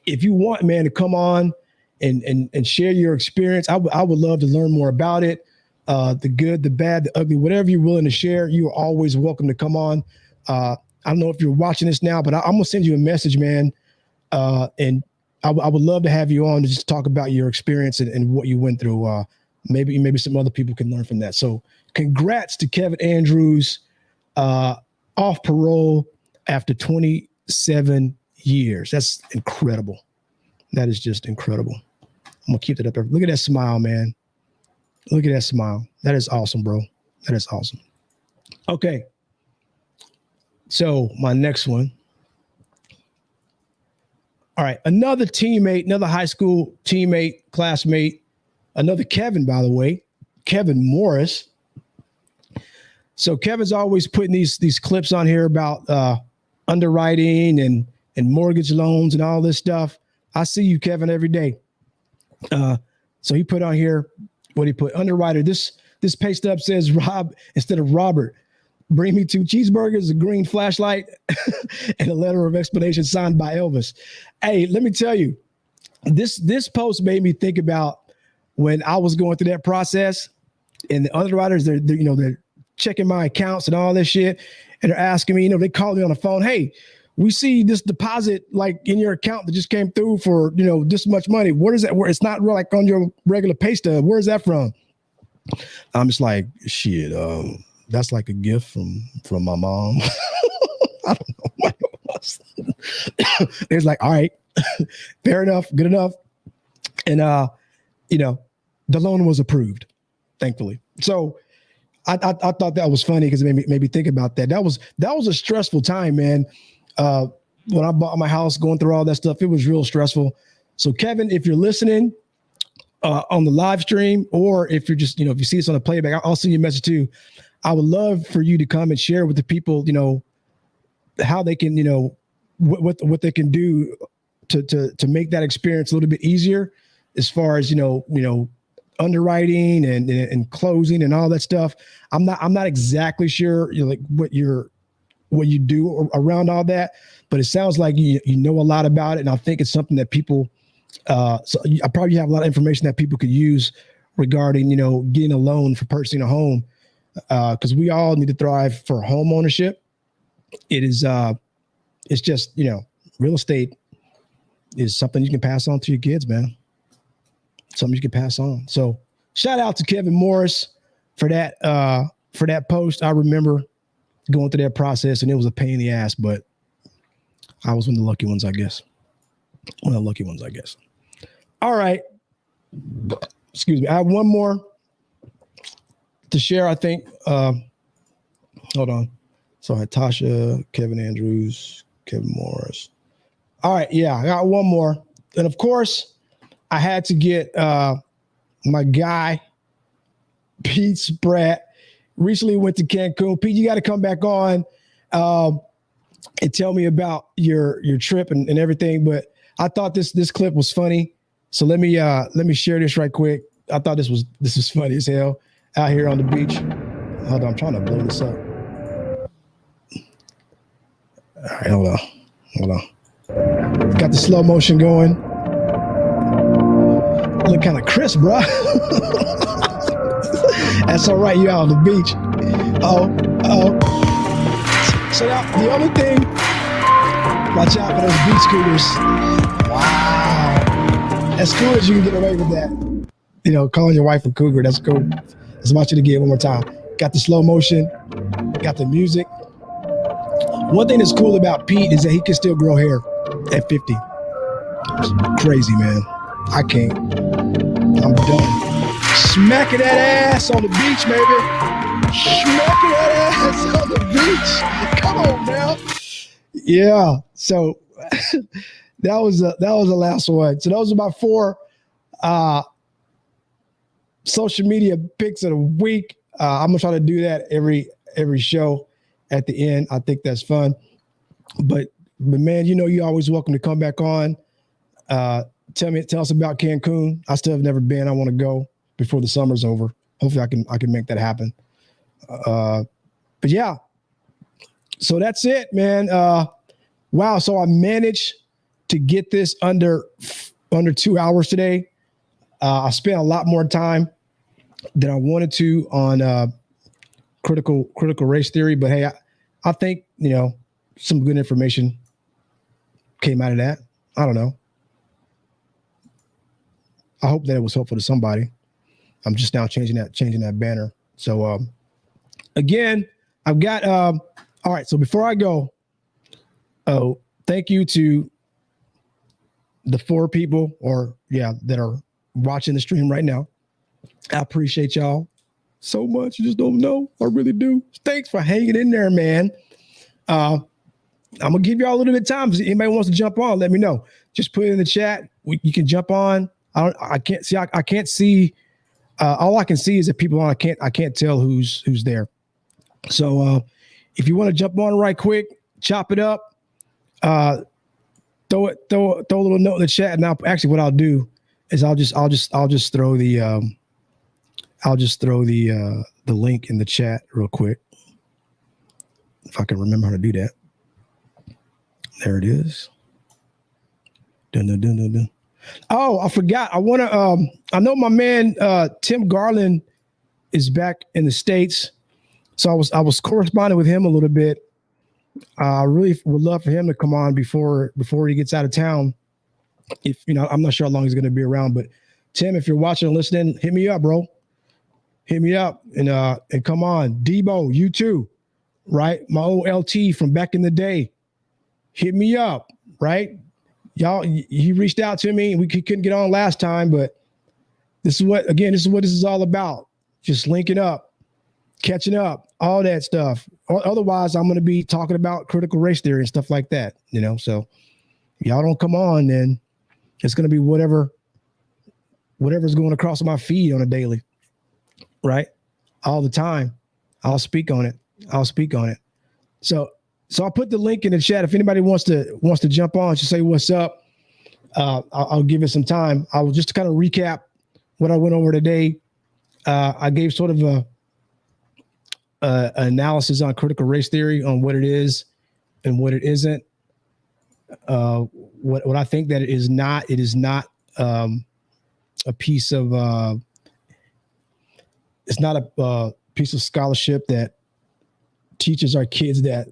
if you want, man, to come on and share your experience, I would love to learn more about it. The good, the bad, the ugly, whatever you're willing to share, you are always welcome to come on. I don't know if you're watching this now, but I'm going to send you a message, man. And I would love to have you on to just talk about your experience and what you went through. Maybe some other people can learn from that. So congrats to Kevin Andrews, off parole after 27 years. That's incredible. That is just incredible. I'm going to keep that up. Look at that smile, man. Look at that smile. That is awesome, bro. That is awesome. Okay. So my next one. All right. Another teammate, another high school teammate, classmate, another Kevin, by the way, Kevin Morris. So Kevin's always putting these clips on here about underwriting and mortgage loans and all this stuff. I see you, Kevin, every day. So he put on here what he put, underwriter. This pay stub says Rob instead of Robert. Bring me 2 cheeseburgers, a green flashlight, and a letter of explanation signed by Elvis. Hey, let me tell you, this post made me think about when I was going through that process, and the underwriters, they're checking my accounts and all this shit, and they're asking me, they call me on the phone, hey, we see this deposit like in your account that just came through for, this much money. What is that? Where it's not like on your regular pay stub. Where is that from? I'm just like, shit, that's like a gift from my mom. I don't know what it was. It's like, all right, fair enough, good enough. And the loan was approved, thankfully. So I thought that was funny because it made me think about that. That was a stressful time, man. When I bought my house, going through all that stuff, it was real stressful. So Kevin, if you're listening on the live stream, or if you're just, if you see us on the playback, I'll send you a message too. I would love for you to come and share with the people, how they can, what they can do to make that experience a little bit easier as far as, underwriting and closing and all that stuff. I'm not exactly sure, like what you do around all that, but it sounds like you know a lot about it. And I think it's something that people, so I probably have a lot of information that people could use regarding, getting a loan for purchasing a home. Because we all need to thrive for home ownership. It is, it's just, real estate is something you can pass on to your kids, man. Something you can pass on. So shout out to Kevin Morris for that post. I remember going through that process, and it was a pain in the ass, but I was one of the lucky ones, I guess. All right. Excuse me. I have one more to share, I think. Hold on. So I had Tasha, Kevin Andrews, Kevin Morris. All right. Yeah, I got one more. And of course, I had to get my guy, Pete Spratt. Recently went to Cancun. Pete, you got to come back on and tell me about your trip and everything. But I thought this clip was funny. So let me share this right quick. I thought this was funny as hell. Out here on the beach. Hold on, I'm trying to blow this up. All right, hold on. Got the slow motion going. Look kind of crisp, bro. That's all right, you out on the beach. So the only thing, watch out for those beach scooters. Wow. As scooters, you can get away with that. calling your wife a cougar. That's cool. I just want you to get it one more time. Got the slow motion, got the music. One thing that's cool about Pete is that he can still grow hair at 50. It's crazy, man. I can't. I'm done. Smacking that ass on the beach, baby. Smacking that ass on the beach. Come on now. Yeah. So that was the last one. So those are my 4 social media picks of the week. I'm gonna try to do that every show at the end. I think that's fun. But man, you're always welcome to come back on. Tell us about Cancun. I still have never been. I want to go before the summer's over. Hopefully I can make that happen. But yeah. So that's it, man. Wow. So I managed to get this under 2 hours today. I spent a lot more time than I wanted to on critical race theory, but hey, I think some good information came out of that. I don't know. I hope that it was helpful to somebody. I'm just now changing that banner. So again, I've got all right. So before I go, thank you to the 4 people that are watching the stream right now. I appreciate y'all so much. You just don't know. I really do. Thanks for hanging in there, man. I'm gonna give y'all a little bit of time. If anybody wants to jump on, let me know. Just put it in the chat. You can jump on. I can't see. I can't see. All I can see is that people on. I can't tell who's there. So if you want to jump on right quick, chop it up. Throw a little note in the chat. And what I'll do is I'll just throw the link in the chat real quick. If I can remember how to do that. There it is. Dun, dun, dun, dun, dun. Oh, I forgot. I want to. I know my man Tim Garland is back in the States, so I was corresponding with him a little bit. I really would love for him to come on before he gets out of town. If I'm not sure how long he's going to be around, but Tim, if you're watching and listening, hit me up, bro. Hit me up and come on, Debo, you too, right? My old LT from back in the day. Hit me up, right? Y'all, he reached out to me and we couldn't get on last time, but this is what this is all about. Just linking up, catching up, all that stuff. Otherwise, I'm going to be talking about critical race theory and stuff like that, so y'all don't come on, then it's going to be whatever's going across my feed on a daily, right? All the time. I'll speak on it. So I'll put the link in the chat. If anybody wants to jump on, just say what's up. I'll give it some time. I will just kind of recap what I went over today. I gave sort of a analysis on critical race theory, on what it is and what it isn't. What I think that it is not. It is not a piece of. It's not a piece of scholarship that teaches our kids that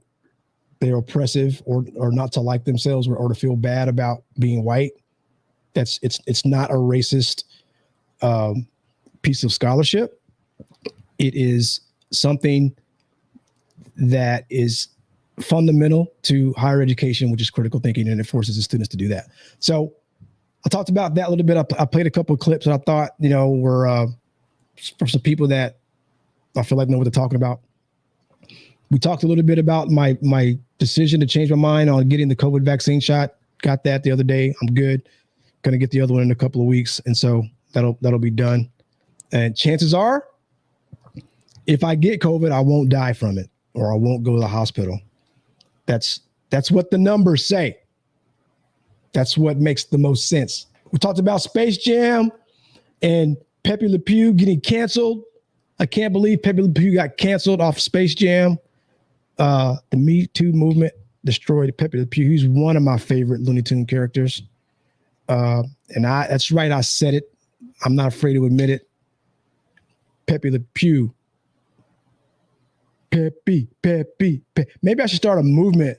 they're oppressive or not to like themselves or to feel bad about being white. It's not a racist piece of scholarship. It is something that is fundamental to higher education, which is critical thinking, and it forces the students to do that. So I talked about that a little bit. I played a couple of clips that I thought, were for some people that I feel like know what they're talking about. We talked a little bit about my decision to change my mind on getting the COVID vaccine shot. Got that the other day. I'm good. Going to get the other one in a couple of weeks. And so that'll be done. And chances are, if I get COVID, I won't die from it, or I won't go to the hospital. That's what the numbers say. That's what makes the most sense. We talked about Space Jam and Pepe Le Pew getting canceled. I can't believe Pepe Le Pew got canceled off Space Jam. The Me Too movement destroyed Pepe Le Pew. He's one of my favorite Looney Tune characters. And that's right. I said it. I'm not afraid to admit it. Pepe Le Pew. Pepe. Maybe I should start a movement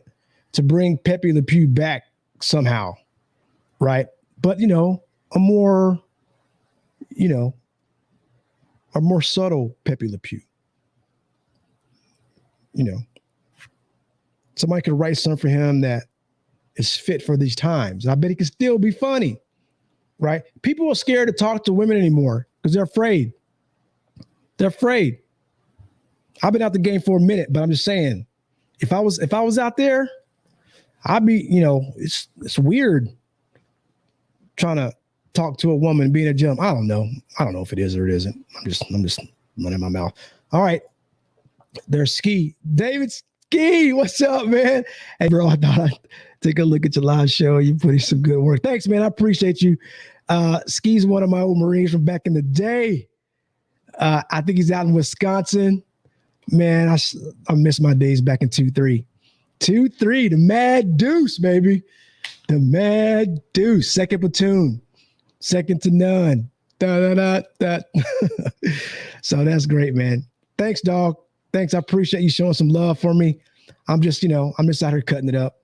to bring Pepe Le Pew back somehow. Right. But, a more, a more subtle Pepe Le Pew. You know, somebody could write something for him that is fit for these times. And I bet he could still be funny, right? People are scared to talk to women anymore because they're afraid. They're afraid. I've been out the game for a minute, but I'm just saying, if I was out there, I'd be, you know, it's weird trying to talk to a woman being a gym. I don't know if it is or it isn't. I'm just running my mouth. All right. There's Ski. David Ski, what's up, man? Hey, bro, I thought I'd take a look at your live show. You put in some good work. Thanks, man. I appreciate you. Ski's one of my old Marines from back in the day. I think he's out in Wisconsin. Man, I miss my days back in 2-3. 2-3, the Mad Deuce, baby. The Mad Deuce. Second platoon. Second to none. Da. So that's great, man. Thanks, dog. Thanks. I appreciate you showing some love for me. I'm just out here cutting it up.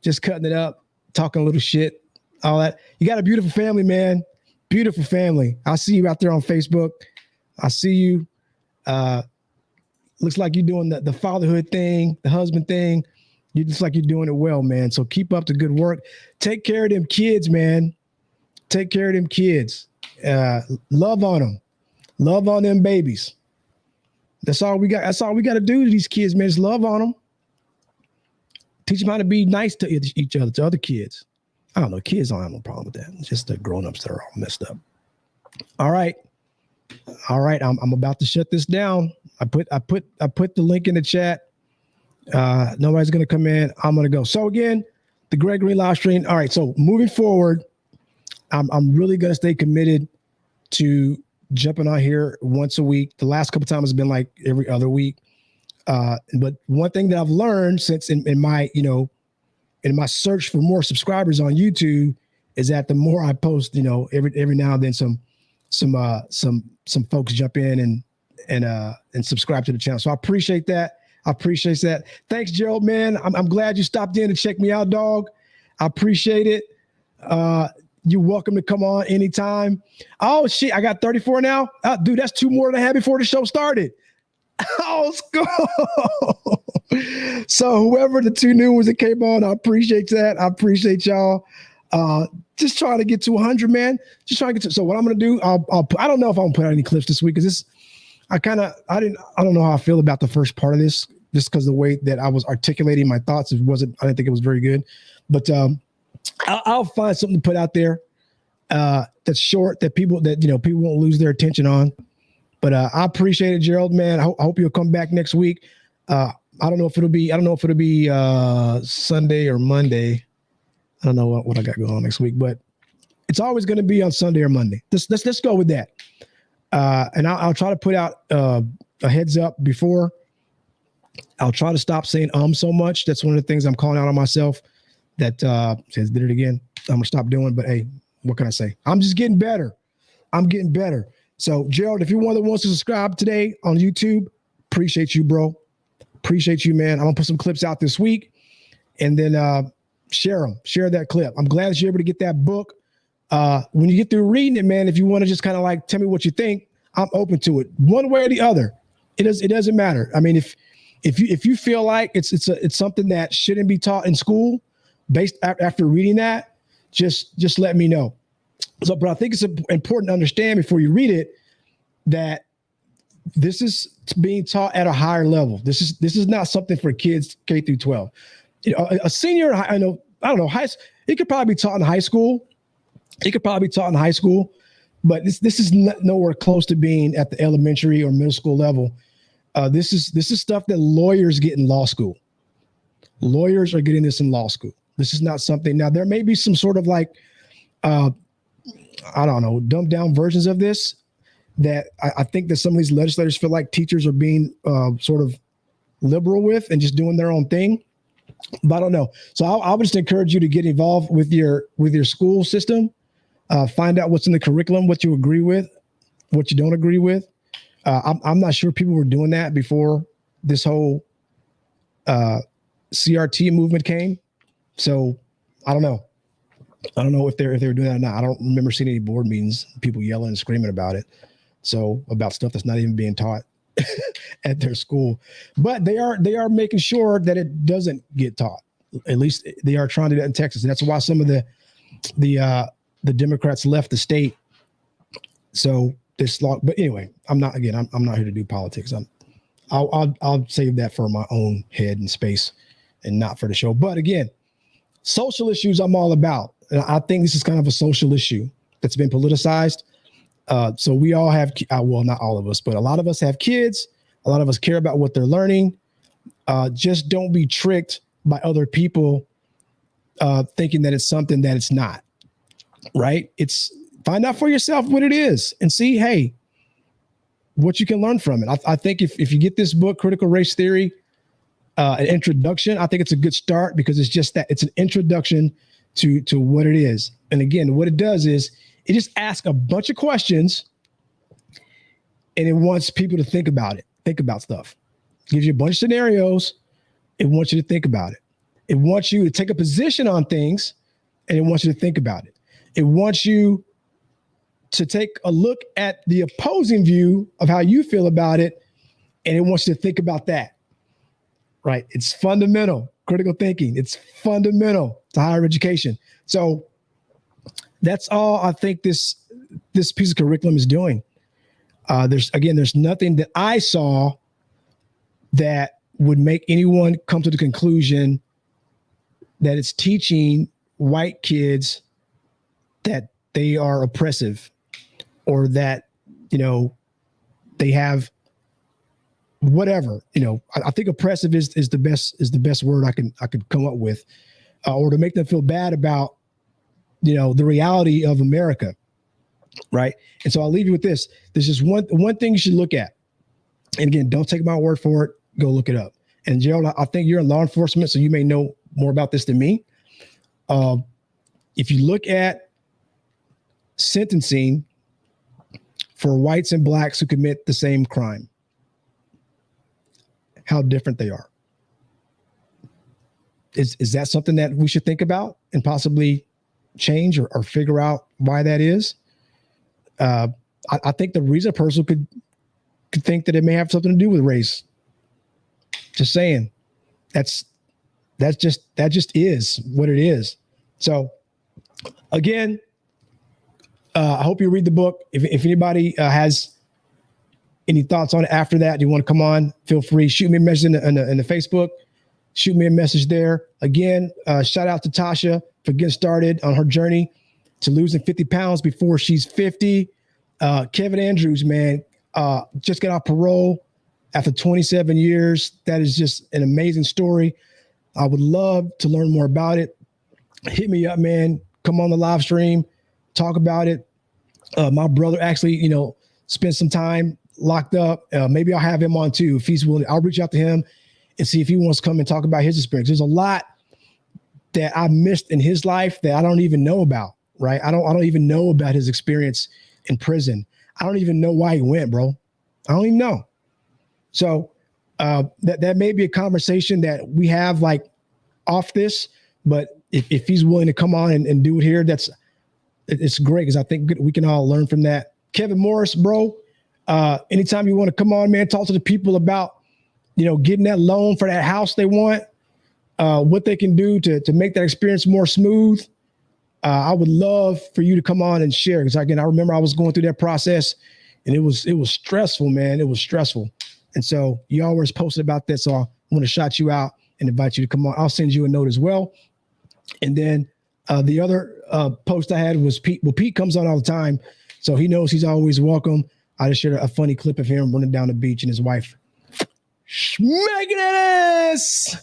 Just cutting it up, talking a little shit, all that. You got a beautiful family, man. Beautiful family. I see you out there on Facebook. I see you. Looks like you're doing the fatherhood thing, the husband thing. You just like you're doing it well, man. So keep up the good work. Take care of them kids, man. Take care of them kids. Love on them. Love on them babies. That's all we got. That's all we got to do to these kids, man. Is love on them. Teach them how to be nice to each other, to other kids. I don't know. Kids don't have no problem with that. It's just the grown-ups that are all messed up. All right. I'm about to shut this down. I put the link in the chat. Nobody's gonna come in. I'm gonna go. So again, the Greg Green live stream. All right. So moving forward, I'm really gonna stay committed to jumping on here once a week. The last couple times has been like every other week. But one thing that I've learned since in my search for more subscribers on YouTube is that the more I post, every now and then some folks jump in and subscribe to the channel. So I appreciate that. Thanks, Gerald, man. I'm glad you stopped in to check me out, dog. I appreciate it. You're welcome to come on anytime. Oh shit, I got 34 now. Dude, that's 2 more than I had before the show started. Oh, let's go. So whoever the 2 new ones that came on, I appreciate that. I appreciate y'all. Just trying to get to 100, man. Just trying to get to. So what I'm gonna do, I don't know if I'm gonna put out any clips this week because I don't know how I feel about the first part of this, just because the way that I was articulating my thoughts, I didn't think it was very good. But I'll find something to put out there that's short that people won't lose their attention on. But I appreciate it, Gerald, man. I hope you'll come back next week. I don't know if it'll be Sunday or Monday. I don't know what I got going on next week, but it's always going to be on Sunday or Monday. Let's go with that. And I'll try to put out a heads up before. I'll try to stop saying so much. That's one of the things I'm calling out on myself. That says did it again. I'm gonna stop doing. But hey, what can I say? I'm just getting better. I'm getting better. So Gerald, if you're one that wants to subscribe today on YouTube, appreciate you, bro. Appreciate you, man. I'm gonna put some clips out this week, and then share them. Share that clip. I'm glad that you're able to get that book. When you get through reading it, man, if you want to just kind of like tell me what you think, I'm open to it, one way or the other. It doesn't matter. I mean, if you feel like it's something that shouldn't be taught in school, based after reading that, just let me know. So, but I think it's important to understand before you read it that this is being taught at a higher level. This is not something for kids K through 12. A senior, I don't know, it could probably be taught in high school. But this is nowhere close to being at the elementary or middle school level. This is stuff that lawyers get in law school. Lawyers are getting this in law school. This is not something. Now there may be some sort of like, I don't know, dumbed down versions of this that I think that some of these legislators feel like teachers are being sort of liberal with and just doing their own thing. But I don't know. So I would just encourage you to get involved with your school system. Find out what's in the curriculum, what you agree with, what you don't agree with. I'm not sure people were doing that before this whole CRT movement came. So I don't know. I don't know if they were doing that or not. I don't remember seeing any board meetings, people yelling and screaming about it. So about stuff that's not even being taught at their school, but they are making sure that it doesn't get taught. At least they are trying to do that in Texas. And that's why some of the Democrats left the state. So this law, but anyway, I'm not here to do politics. I'll save that for my own head and space and not for the show. But again, social issues I'm all about. And I think this is kind of a social issue that's been politicized. So we all have, well, not all of us, but a lot of us have kids. A lot of us care about what they're learning. Just don't be tricked by other people thinking that it's something that it's not, right? Find out for yourself what it is and see, hey, what you can learn from it. I think if you get this book, Critical Race Theory, an introduction, I think it's a good start because it's just that it's an introduction to what it is. And again, what it does is it just asks a bunch of questions and it wants people to think about stuff. It gives you a bunch of scenarios. It wants you to think about it. It wants you to take a position on things and it wants you to think about it. It wants you to take a look at the opposing view of how you feel about it, and it wants you to think about that, right? It's fundamental, critical thinking. It's fundamental to higher education. So that's all I think this piece of curriculum is doing. There's nothing that I saw that would make anyone come to the conclusion that it's teaching white kids that they are oppressive or that, they have whatever, I think oppressive is the best word I could come up with, or to make them feel bad about, the reality of America. Right. And so I'll leave you with this. There's just one thing you should look at. And again, don't take my word for it. Go look it up. And Gerald, I think you're in law enforcement, so you may know more about this than me. If you look at sentencing for whites and blacks who commit the same crime, how different they are. Is that something that we should think about and possibly change or figure out why that is? I think the reason a person could think that it may have something to do with race. Just saying, that just is what it is. So again, I hope you read the book. If anybody has any thoughts on it after that, you want to come on, feel free. Shoot me a message in the Facebook. Shoot me a message there. Again, shout out to Tasha for getting started on her journey to losing 50 pounds before she's 50. Kevin Andrews, man, just got off parole after 27 years. That is just an amazing story. I would love to learn more about it. Hit me up, man. Come on the live stream, talk about it. My brother actually, spent some time locked up. Maybe I'll have him on too if he's willing. I'll reach out to him and see if he wants to come and talk about his experience. There's a lot that I missed in his life that I don't even know about, right? I don't even know about his experience in prison. I don't even know why he went, bro. I don't even know. So that may be a conversation that we have like off this, but if he's willing to come on and do it here, it's great because I think we can all learn from that. Kevin Morris, bro, anytime you want to come on, man, talk to the people about, getting that loan for that house they want, what they can do to make that experience more smooth. I would love for you to come on and share because again, I remember I was going through that process and it was stressful, man. It was stressful. And so you always posted about that. So I want to shout you out and invite you to come on. I'll send you a note as well. And then the other post I had was Pete. Well, Pete comes on all the time, so he knows he's always welcome. I just shared a funny clip of him running down the beach and his wife smacking at us.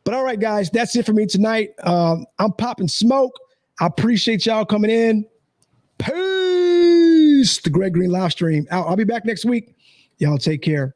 But all right, guys, that's it for me tonight. I'm popping smoke. I appreciate y'all coming in. Peace. The Greg Green live stream out. I'll be back next week. Y'all take care.